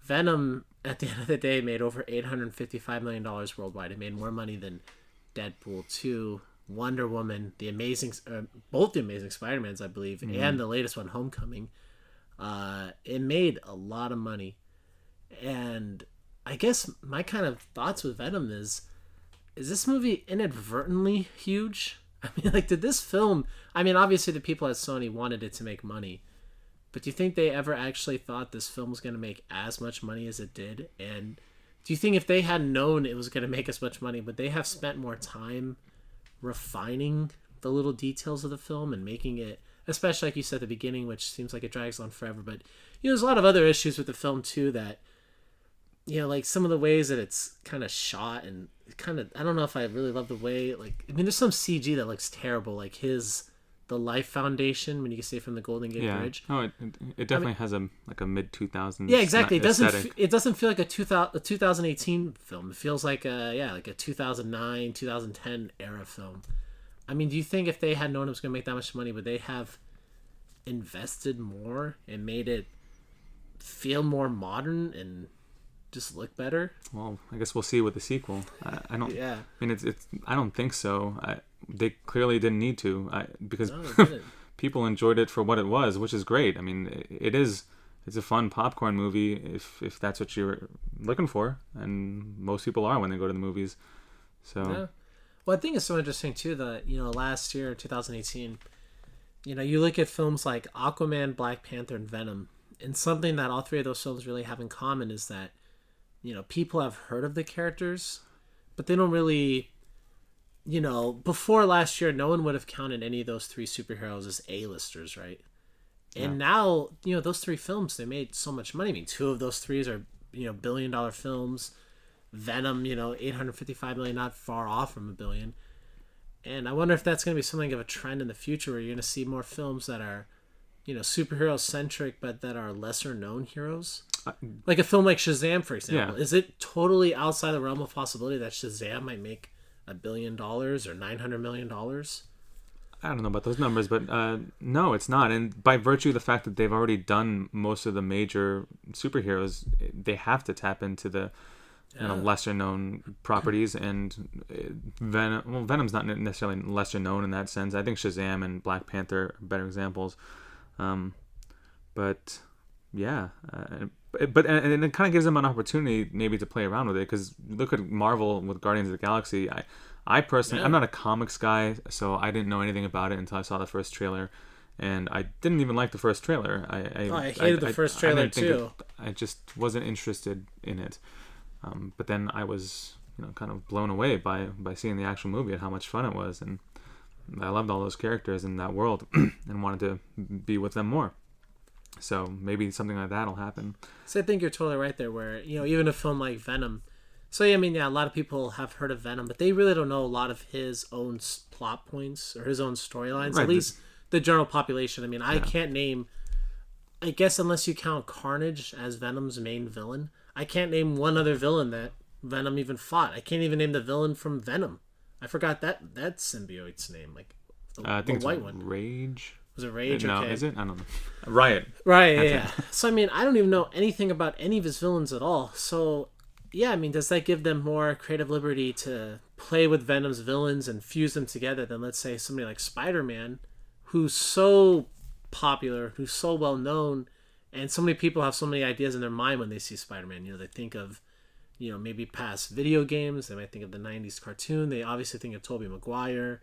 S1: Venom, at the end of the day, made over $855 million worldwide. It made more money than Deadpool 2, Wonder Woman, both the Amazing Spider-Mans, I believe, and the latest one, Homecoming. It made a lot of money. And I guess my kind of thoughts with Venom is this movie inadvertently huge? I mean, did this film... I mean, obviously the people at Sony wanted it to make money. But do you think they ever actually thought this film was going to make as much money as it did? And do you think if they had known it was going to make as much money, would they have spent more time refining the little details of the film and making it, especially like you said at the beginning, which seems like it drags on forever, but there's a lot of other issues with the film too that, like some of the ways that it's kind of shot and kind of, I don't know if I really love the way, I mean, there's some CG that looks terrible, like the Life Foundation, when you can see from the Golden Gate Bridge.
S2: Oh, it definitely has a mid 2000s.
S1: Yeah, exactly. It doesn't feel like a 2018 film. It feels like a 2009, 2010 era film. I mean, do you think if they had known it was going to make that much money, would they have invested more and made it feel more modern and just look better?
S2: Well, I guess we'll see with the sequel. I don't. Yeah. I mean, I don't think so. They clearly didn't need to, because people enjoyed it for what it was, which is great. I mean, it's a fun popcorn movie if that's what you're looking for, and most people are when they go to the movies. So, yeah.
S1: Well, I think it's so interesting too that last year, 2018, you look at films like Aquaman, Black Panther, and Venom, and something that all three of those films really have in common is that people have heard of the characters, but they don't really. Before last year, no one would have counted any of those three superheroes as A-listers, right? And now, those three films, they made so much money. I mean, two of those threes are, billion-dollar films. Venom, $855 million, not far off from $1 billion. And I wonder if that's going to be something of a trend in the future where you're going to see more films that are, superhero-centric, but that are lesser-known heroes. Like a film like Shazam, for example. Yeah. Is it totally outside the realm of possibility that Shazam might make $1 billion or $900 million?
S2: I don't know about those numbers, but no, it's not. And by virtue of the fact that they've already done most of the major superheroes, they have to tap into the lesser known properties. And Venom's not necessarily lesser known in that sense. I think Shazam and Black Panther are better examples. But yeah, but it kind of gives them an opportunity maybe to play around with it, because look at Marvel with Guardians of the Galaxy. I personally, I'm not a comics guy, so I didn't know anything about it until I saw the first trailer, and I didn't even like the first trailer.
S1: I hated the first trailer too.
S2: I just wasn't interested in it. But then I was kind of blown away by seeing the actual movie and how much fun it was, and I loved all those characters in that world and wanted to be with them more. So maybe something like that will happen.
S1: So I think you're totally right there, where even a film like Venom. So I mean, a lot of people have heard of Venom, but they really don't know a lot of his own plot points or his own storylines. Right. At least the general population. I mean, I can't name. I guess unless you count Carnage as Venom's main villain, I can't name one other villain that Venom even fought. I can't even name the villain from Venom. I forgot that symbiote's name, like
S2: I think
S1: the white
S2: it's
S1: one.
S2: Rage.
S1: Was it Rage or
S2: No,
S1: K?
S2: is it? I don't know. Riot.
S1: Right, yeah. So, I mean, I don't even know anything about any of his villains at all. So, yeah, I mean, does that give them more creative liberty to play with Venom's villains and fuse them together than, let's say, somebody like Spider-Man, who's so popular, who's so well known, and so many people have so many ideas in their mind when they see Spider-Man. You know, they think of, you know, maybe past video games. They might think of the 90s cartoon. They obviously think of Tobey Maguire.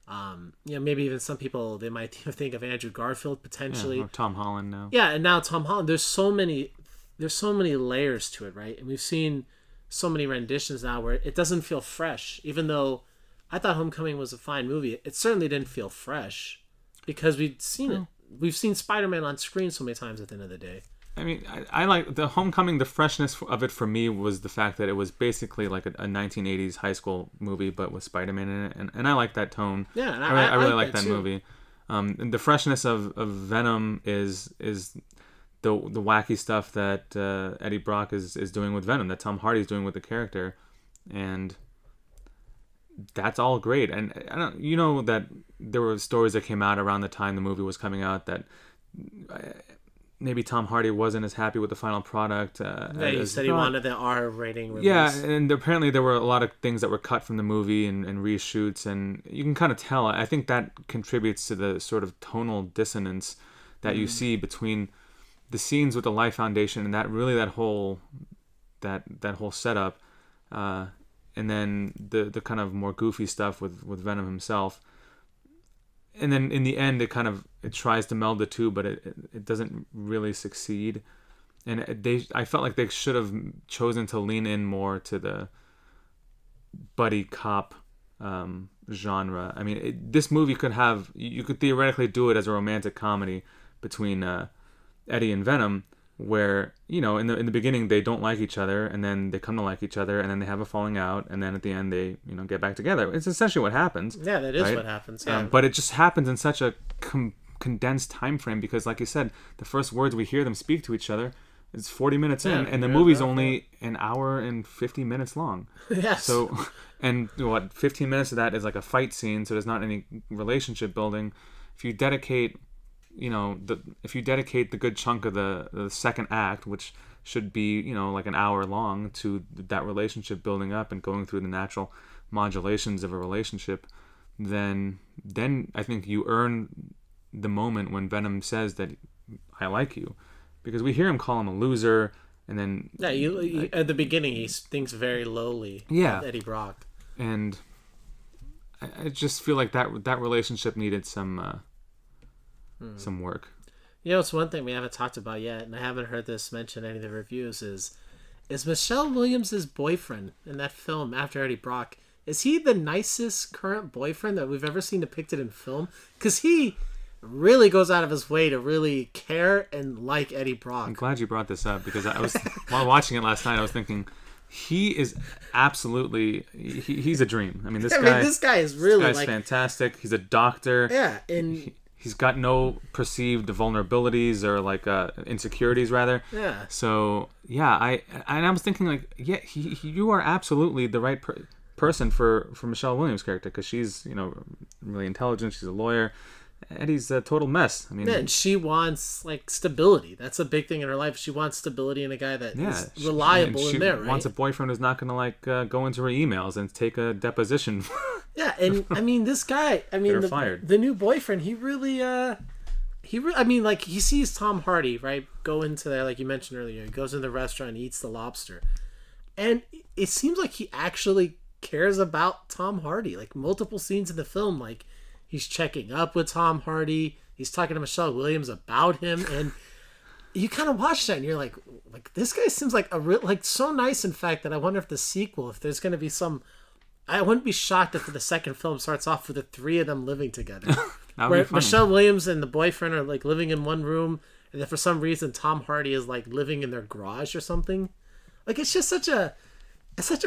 S1: You know, maybe even some people, they might think of Andrew Garfield potentially.
S2: Yeah, or Tom Holland now.
S1: Yeah, and now Tom Holland. There's so many layers to it, right? And we've seen so many renditions now where it doesn't feel fresh. Even though I thought Homecoming was a fine movie, it certainly didn't feel fresh because we'd seen it. We've seen Spider-Man on screen so many times at the end of the day.
S2: I mean, I like the Homecoming. The freshness of it for me was the fact that it was basically like a 1980s high school movie, but with Spider-Man in it, and I like that tone.
S1: Yeah, and
S2: I really like that
S1: too.
S2: movie. And the freshness of Venom is the wacky stuff that Eddie Brock is doing with Venom, that Tom Hardy's doing with the character, and that's all great. And I don't, you know, that there were stories that came out around the time the movie was coming out that maybe Tom Hardy wasn't as happy with the final product.
S1: Yeah, he said he wanted the R rating release.
S2: Yeah, and apparently there were a lot of things that were cut from the movie and reshoots, and you can kind of tell. I think that contributes to the sort of tonal dissonance that you see between the scenes with the Life Foundation and that whole setup, and then the kind of more goofy stuff with Venom himself. And then in the end, it tries to meld the two, but it doesn't really succeed. And I felt like they should have chosen to lean in more to the buddy cop genre. I mean, this movie you could theoretically do it as a romantic comedy between Eddie and Venom, where, you know, in the beginning they don't like each other, and then they come to like each other, and then they have a falling out, and then at the end they, you know, get back together. It's essentially what happens.
S1: Yeah, that is
S2: right?
S1: what happens. Yeah.
S2: But it just happens in such a condensed time frame because, like you said, the first words we hear them speak to each other is 40 minutes in, and the movie's only an hour and 50 minutes long.
S1: Yes.
S2: So, and 15 minutes of that is like a fight scene, so there's not any relationship building. If you dedicate the good chunk of the second act, which should be, you know, like an hour long, to that relationship building up and going through the natural modulations of a relationship, then I think you earn the moment when Venom says that I like you, because we hear him call him a loser, and then
S1: at the beginning he thinks very lowly of Eddie Brock,
S2: and I just feel like that relationship needed some work.
S1: You know, it's one thing we haven't talked about yet, and I haven't heard this mentioned in any of the reviews, is Michelle Williams' boyfriend in that film after Eddie Brock, is he the nicest current boyfriend that we've ever seen depicted in film? Because he really goes out of his way to really care and like Eddie Brock.
S2: I'm glad you brought this up, because I was while watching it last night, I was thinking he is absolutely he's a dream. I mean, this guy
S1: is really
S2: this guy's fantastic. He's a doctor.
S1: Yeah, and
S2: he's got no perceived vulnerabilities or like insecurities, rather.
S1: Yeah.
S2: So yeah, I was thinking like, yeah, you are absolutely the right person for Michelle Williams' character, because she's, you know, really intelligent. She's a lawyer. Eddie's a total mess. I mean,
S1: yeah, and she wants like stability. That's a big thing in her life. She wants stability in a guy that is reliable in there, right?
S2: She wants a boyfriend who's not going to like go into her emails and take a deposition.
S1: Yeah, and I mean, this guy, I mean, the new boyfriend, he really, I mean, like, he sees Tom Hardy, right, go into there, like you mentioned earlier. He goes into the restaurant and eats the lobster, and it seems like he actually cares about Tom Hardy. Like, multiple scenes in the film, like, he's checking up with Tom Hardy. He's talking to Michelle Williams about him, and you kind of watch that, and you're like, this guy seems like so nice. In fact, that I wonder if the sequel, if there's going to be some. I wouldn't be shocked if the second film starts off with the three of them living together, where Michelle Williams and the boyfriend are like living in one room, and then for some reason Tom Hardy is like living in their garage or something. Like, it's just such a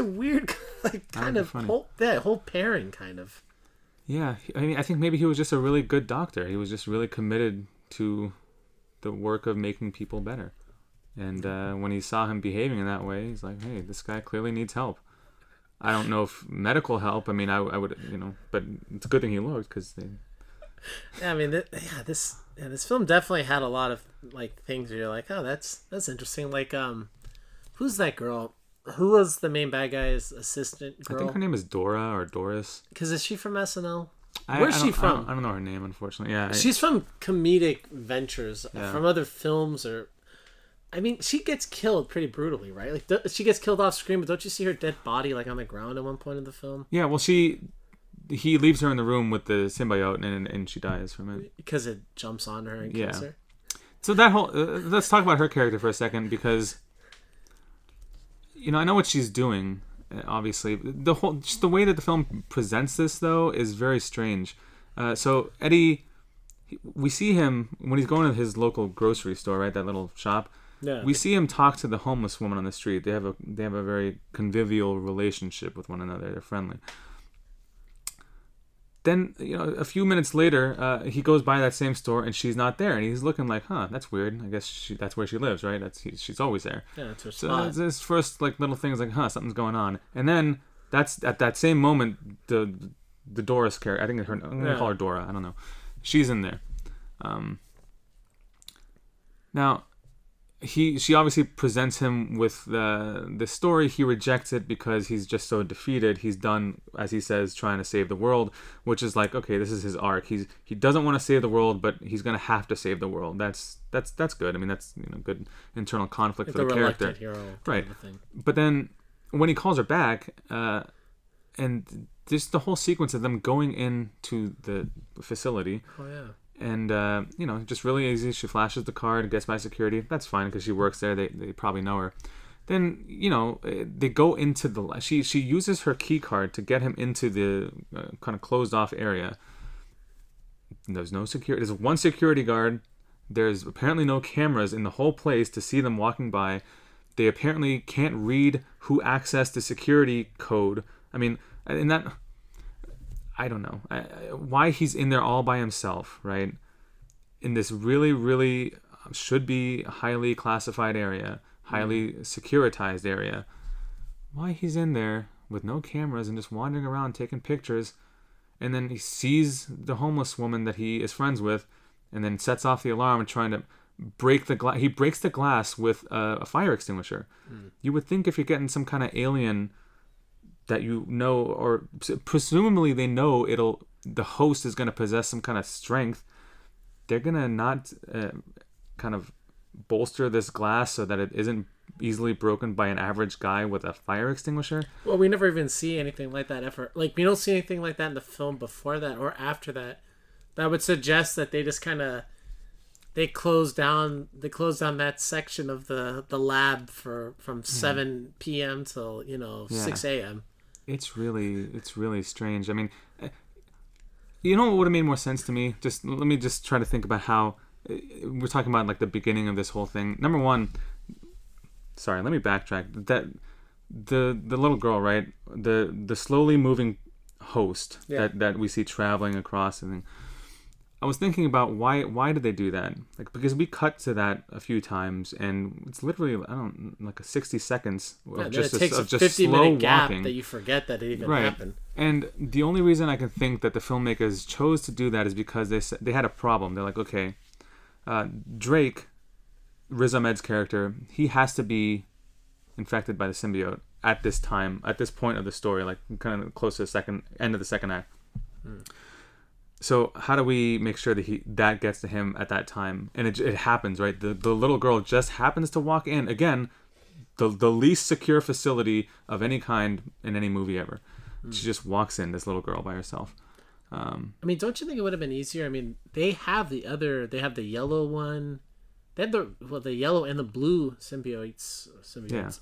S1: weird like kind of whole pairing kind of.
S2: Yeah, I mean, I think maybe he was just a really good doctor. He was just really committed to the work of making people better. And when he saw him behaving in that way, he's like, hey, this guy clearly needs help. I don't know if medical help. I mean, I would, you know, but it's a good thing he looked, because
S1: Yeah, I mean, this film definitely had a lot of like things where you're like, oh, that's interesting. Like, who's that girl? Who was the main bad guy's assistant girl?
S2: I think her name is Dora or Doris.
S1: Because is she from SNL?
S2: I
S1: Where's she
S2: don't-
S1: from?
S2: I don't know her name, unfortunately. Yeah,
S1: She's from comedic ventures, from other films, or I mean, she gets killed pretty brutally, right? Like she gets killed off screen, but don't you see her dead body like on the ground at one point in the film?
S2: yeah. Well, he leaves her in the room with the symbiote, and she dies from it.
S1: Because it jumps on her and kills her.
S2: So that whole let's talk about her character for a second, because I know what she's doing. Obviously, just the way that the film presents this though is very strange. So Eddie, we see him when he's going to his local grocery store, right? That little shop.
S1: Yeah.
S2: We see him talk to the homeless woman on the street. They have a very convivial relationship with one another. They're friendly. Then, a few minutes later, he goes by that same store and she's not there, and he's looking like, "Huh, that's weird. I guess that's where she lives, right? She's always there."
S1: Yeah, that's her
S2: So
S1: spot.
S2: this first like little things like, "Huh, something's going on," and then that's at that same moment the Doris character. I think I'm gonna call her Dora. I don't know. She's in there. Now, she obviously presents him with the story. He rejects it because he's just so defeated. He's done, as he says, trying to save the world, which is like, okay, this is his arc. He doesn't want to save the world, but he's gonna have to save the world. That's good. I mean, that's good internal conflict for the character,
S1: hero
S2: right?
S1: Of thing.
S2: But then when he calls her back, and just the whole sequence of them going into the facility.
S1: Oh yeah.
S2: And, just really easy. She flashes the card, gets by security. That's fine because she works there. They probably know her. Then, they go into the... She uses her key card to get him into the kind of closed off area. There's no security. There's one security guard. There's apparently no cameras in the whole place to see them walking by. They apparently can't read who accessed the security code. I mean, and that... I don't know why he's in there all by himself, right? In this really, really should be highly classified area, highly securitized area. Why he's in there with no cameras and just wandering around taking pictures, and then he sees the homeless woman that he is friends with, and then sets off the alarm and trying to break the glass. He breaks the glass with a fire extinguisher. You would think if you're getting some kind of alien that or presumably they know the host is going to possess some kind of strength, they're going to not kind of bolster this glass so that it isn't easily broken by an average guy with a fire extinguisher.
S1: Well, we never even see anything like that ever. Like, we don't see anything like that in the film before that or after that. That would suggest that they just kind of they closed down that section of the lab from 7 p.m. till 6 a.m.
S2: It's really strange. I mean, what would have made more sense to me? Let me try to think about how we're talking about like the beginning of this whole thing. Number one, sorry, let me backtrack. That the little girl, right? The slowly moving host that we see traveling across and. I was thinking about why did they do that? Like, because we cut to that a few times and it's literally like a 60 seconds of just
S1: it takes
S2: of
S1: a
S2: just
S1: 50-minute
S2: slow
S1: gap
S2: walking
S1: that you forget that it even
S2: right.
S1: happened.
S2: And the only reason I can think that the filmmakers chose to do that is because they had a problem. They're like, okay, Drake, Riz Ahmed's character, he has to be infected by the symbiote at this point of the story, like kind of close to the end of the second act. So how do we make sure that that gets to him at that time? And it happens, right? The little girl just happens to walk in. Again, the least secure facility of any kind in any movie ever. She just walks in, this little girl by herself.
S1: I mean, don't you think it would have been easier? I mean, they have the yellow one. They have the yellow and the blue symbiotes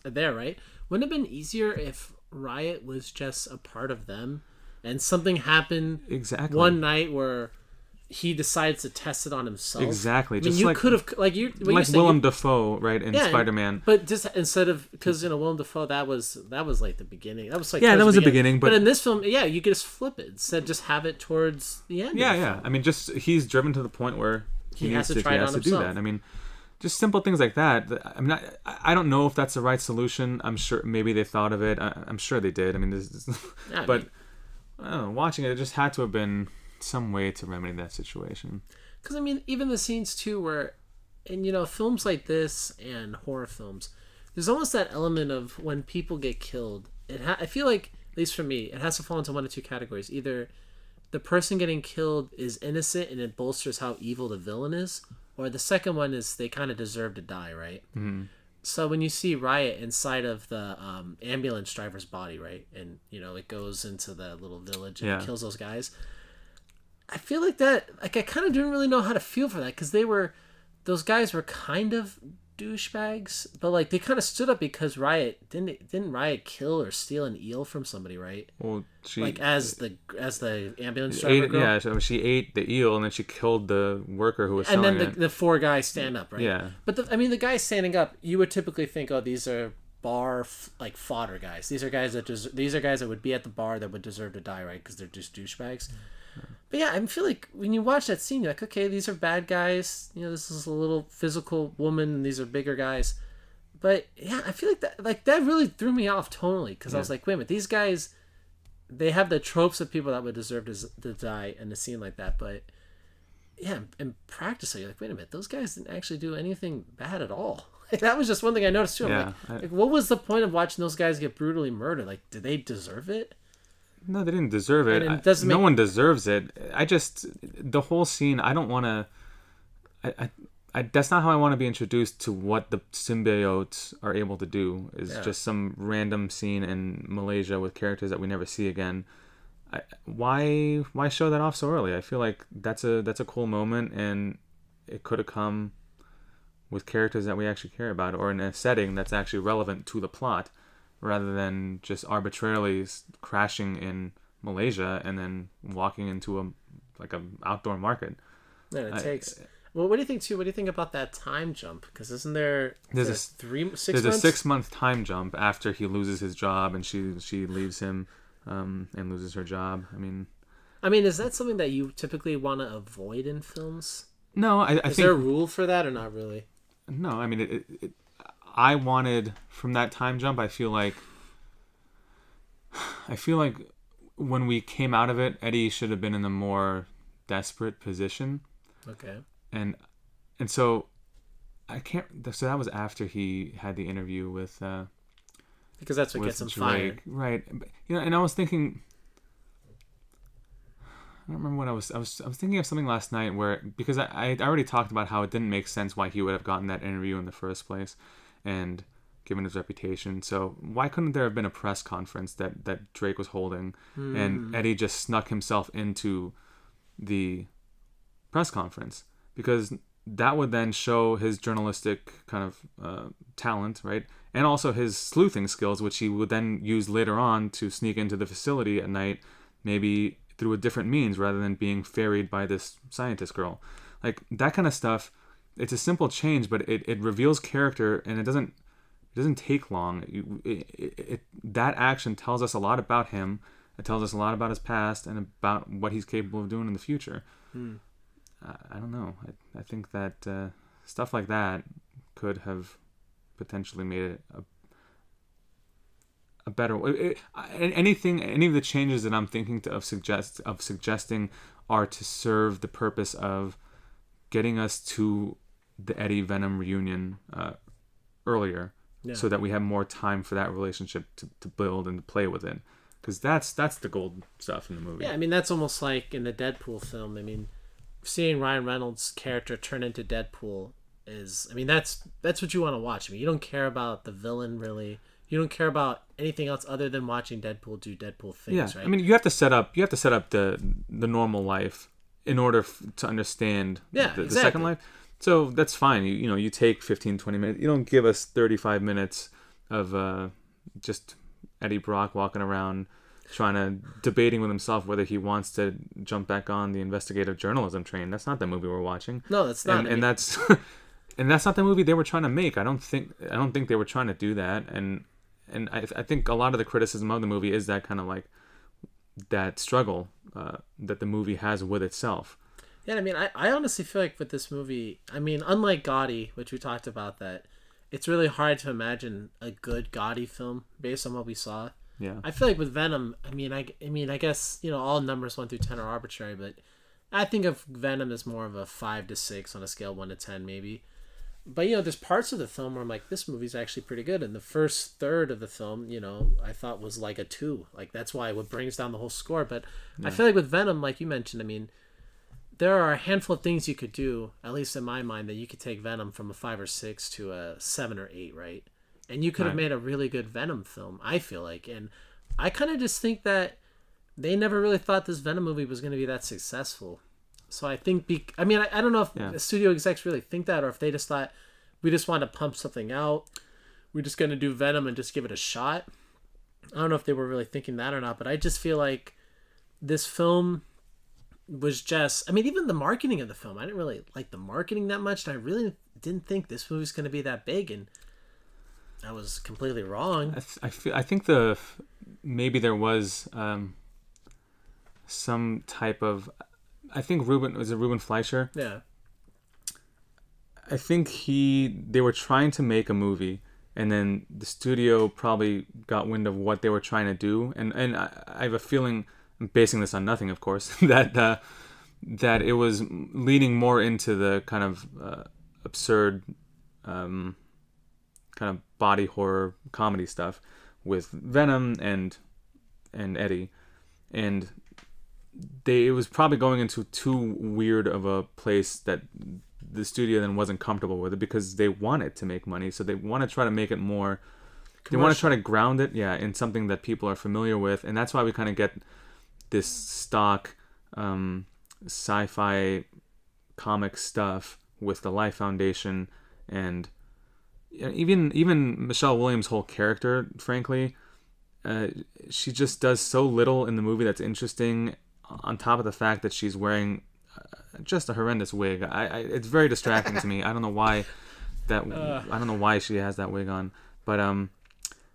S1: are there, right? Wouldn't it have been easier if Riot was just a part of them? And something happened one night where he decides to test it on himself.
S2: Exactly.
S1: I mean, you could have like
S2: Willem Dafoe, right, in Spider-Man.
S1: But just instead of because Willem Dafoe, that was like the beginning. That was like
S2: that was the beginning.
S1: But in this film, you could just flip it. Instead, just have it towards the end.
S2: Yeah. I mean, just he's driven to the point where he has to do that. I mean, just simple things like that. I mean, I don't know if that's the right solution. I'm sure maybe they thought of it. I'm sure they did. I mean, but. I don't know, watching it just had to have been some way to remedy that situation.
S1: Because, I mean, even the scenes, too, where, and, you know, films like this and horror films, there's almost that element of when people get killed. I feel like, at least for me, it has to fall into one of two categories. Either the person getting killed is innocent and it bolsters how evil the villain is, or the second one is they kind of deserve to die, right?
S2: Mm-hmm.
S1: So when you see Riot inside of the ambulance driver's body, right, and, you know, it goes into the little village and kills those guys, I feel like that, like, I kind of didn't really know how to feel for that, because those guys were kind of douchebags, but, like, they kind of stood up because Riot didn't Riot kill or steal an eel from somebody, right?
S2: Well, she,
S1: like, as the ambulance driver girl?
S2: Yeah, so she ate the eel and then she killed the worker who was selling it.
S1: And then the four guys stand up, right?
S2: Yeah.
S1: But the guys standing up, you would typically think, oh, these are like fodder guys. These are guys that would be at the bar that would deserve to die, right? Because they're just douchebags. But yeah, I feel like when you watch that scene, you're like, okay, these are bad guys. You know, this is a little physical woman, and these are bigger guys. But yeah, I feel like that really threw me off tonally, because I was like, wait a minute, these guys, they have the tropes of people that would deserve to die in a scene like that. But yeah, in practice, you're like, wait a minute, those guys didn't actually do anything bad at all. Like, that was just one thing I noticed too. I'm like, what was the point of watching those guys get brutally murdered? Like, did they deserve it?
S2: No, they didn't deserve it. No one deserves it. The whole scene, I don't want to... that's not how I want to be introduced to what the symbiotes are able to do. Is just some random scene in Malaysia with characters that we never see again. Why show that off so early? I feel like that's a cool moment, and it could have come with characters that we actually care about, or in a setting that's actually relevant to the plot, rather than just arbitrarily crashing in Malaysia and then walking into an outdoor market.
S1: Yeah, it takes. Well, what do you think too? What do you think about that time jump? Because isn't there
S2: there's a 6-month time jump after he loses his job and she leaves him and loses her job. I mean,
S1: is that something that you typically want to avoid in films?
S2: No, I think.
S1: Is there a rule for that or not really?
S2: No, I mean I wanted from that time jump. I feel like when we came out of it, Eddie should have been in a more desperate position.
S1: Okay.
S2: And so I can't. So that was after he had the interview with.
S1: Because that's what gets him fired,
S2: right? But, and I was thinking. I don't remember what I was thinking of something last night because I already talked about how it didn't make sense why he would have gotten that interview in the first place, and given his reputation. So why couldn't there have been a press conference that Drake was holding, and Eddie just snuck himself into the press conference? Because that would then show his journalistic kind of talent, right? And also his sleuthing skills, which he would then use later on to sneak into the facility at night, maybe through a different means rather than being ferried by this scientist girl. Like, that kind of stuff, it's a simple change, but it reveals character, and it doesn't take long. That action tells us a lot about him. It tells us a lot about his past and about what he's capable of doing in the future. I don't know. I think that stuff like that could have potentially made it a better way. Any of the changes that I'm thinking of suggesting are to serve the purpose of getting us to the Eddie Venom reunion earlier, so that we have more time for that relationship to build and to play with it. Because that's the gold stuff in the movie.
S1: Yeah, that's almost like in the Deadpool film. Seeing Ryan Reynolds' character turn into Deadpool is, that's what you want to watch. You don't care about the villain really. You don't care about anything else other than watching Deadpool do Deadpool things, right?
S2: You have to set up the normal life in order to understand the second life. So that's fine. You take 15-20 minutes. You don't give us 35 minutes of just Eddie Brock walking around debating with himself whether he wants to jump back on the investigative journalism train. That's not the movie we're watching.
S1: No, that's not.
S2: And that's and that's not the movie they were trying to make. I don't think they were trying to do that. And I think a lot of the criticism of the movie is that kind of like that struggle that the movie has with itself.
S1: Yeah, I honestly feel like with this movie, unlike Gotti, which we talked about, that it's really hard to imagine a good Gotti film based on what we saw.
S2: Yeah.
S1: I feel like with Venom, I guess, all numbers 1 through 10 are arbitrary, but I think of Venom as more of a 5 to 6 on a scale of 1 to 10 maybe. But there's parts of the film where I'm like, this movie's actually pretty good. And the first third of the film, I thought was like a 2. Like that's why what brings down the whole score. But I feel like with Venom, like you mentioned, there are a handful of things you could do, at least in my mind, that you could take Venom from a 5 or 6 to a 7 or 8, right? And you could have made a really good Venom film, I feel like. And I kind of just think that they never really thought this Venom movie was going to be that successful. So I think, I don't know if the studio execs really think that, or if they just thought, we just want to pump something out. We're just going to do Venom and just give it a shot. I don't know if they were really thinking that or not, but I just feel like this film was just, even the marketing of the film, I didn't really like the marketing that much. And I really didn't think this movie was going to be that big. And I was completely wrong.
S2: I think maybe there was some type of, I think Ruben Fleischer?
S1: Yeah.
S2: I think they were trying to make a movie, and then the studio probably got wind of what they were trying to do, and I have a feeling, I'm basing this on nothing, of course, that it was leaning more into the kind of absurd, kind of body horror comedy stuff with Venom and Eddie, and it was probably going into too weird of a place that the studio then wasn't comfortable with it, because they wanted to make money, so they want to try to make it more commercial. They want to try to ground it in something that people are familiar with, and that's why we kind of get this stock sci-fi comic stuff with the Life Foundation, and even Michelle Williams' whole character, frankly, she just does so little in the movie that's interesting, on top of the fact that she's wearing just a horrendous wig. It's very distracting to me. I don't know why I don't know why she has that wig on, but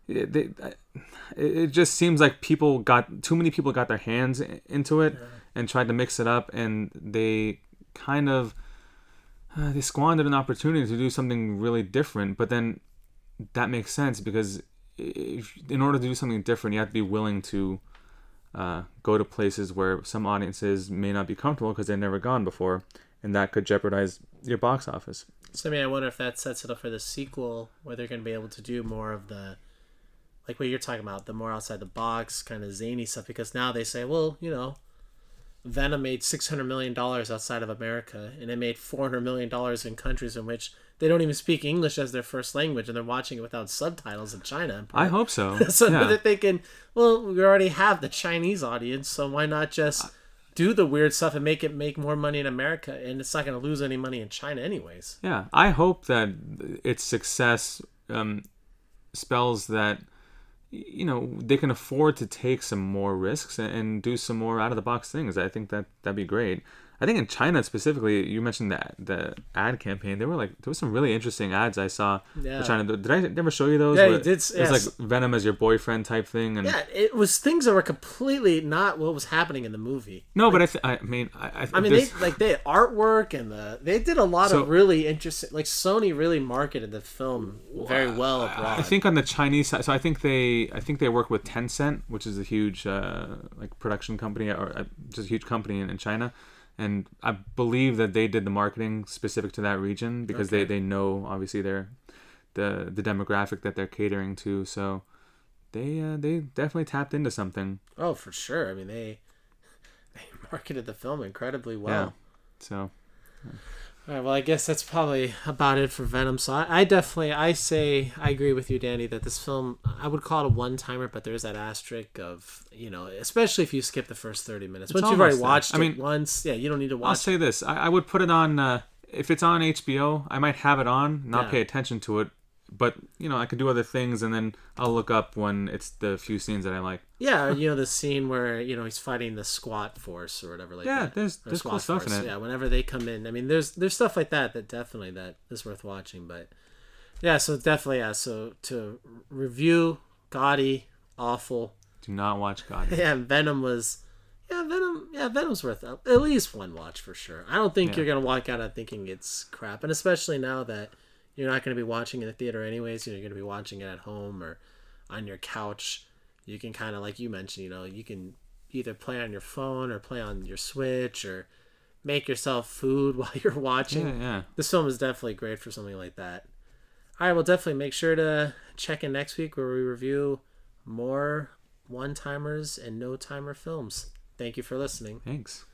S2: it just seems like too many people got their hands into it and tried to mix it up, and they kind of they squandered an opportunity to do something really different. But then that makes sense, because in order to do something different, you have to be willing to go to places where some audiences may not be comfortable because they've never gone before, and that could jeopardize your box office.
S1: So I wonder if that sets it up for the sequel, where they're going to be able to do more of the, like what you're talking about, the more outside the box kind of zany stuff, because now they say, well, Venom made $600 million outside of America, and it made $400 million in countries in which they don't even speak English as their first language, and they're watching it without subtitles in China.
S2: I hope so.
S1: So they're thinking, well, we already have the Chinese audience, so why not just do the weird stuff and make more money in America, and it's not going to lose any money in China anyways.
S2: Yeah, I hope that its success spells that they can afford to take some more risks and do some more out of the box things. I think that'd be great. I think in China specifically, you mentioned that the ad campaign, there was some really interesting ads I saw in China. Did I ever show you those?
S1: Yeah, you did.
S2: It was like Venom as your boyfriend type thing, and
S1: it was things that were completely not what was happening in the movie.
S2: No, but they
S1: had artwork, and they did a lot of really interesting. Like Sony really marketed the film very well abroad.
S2: I think on the Chinese side, so I think they work with Tencent, which is a huge production company, or just a huge company in China. And I believe that they did the marketing specific to that region, because they know, obviously, the demographic that they're catering to. So they definitely tapped into something.
S1: Oh, for sure. they marketed the film incredibly well.
S2: Yeah. So. Yeah.
S1: All right, well, I guess that's probably about it for Venom. So I agree with you, Danny, that this film, I would call it a one-timer, but there's that asterisk of, especially if you skip the first 30 minutes. Once you've already watched it once, you don't need to watch it.
S2: I'll say this. I would put it on, if it's on HBO, I might have it on, not pay attention to it, but, I could do other things, and then I'll look up when it's the few scenes that I like.
S1: Yeah, the scene where, he's fighting the squat force or whatever like that.
S2: Yeah, there's cool stuff in it.
S1: Yeah, whenever they come in. There's stuff like that definitely that is worth watching. But, yeah, so definitely, so to review, Gotti, awful.
S2: Do not watch Gotti.
S1: Yeah, Venom was... Venom's worth at least one watch for sure. I don't think you're going to walk out of thinking it's crap. And especially now that you're not going to be watching it in the theater anyways. You're going to be watching it at home or on your couch, You can kind of, like you mentioned, you know, you can either play on your phone or play on your Switch or make yourself food while you're watching.
S2: Yeah.
S1: This film is definitely great for something like that. All right, well, definitely make sure to check in next week where we review more one-timers and no-timer films. Thank you for listening.
S2: Thanks.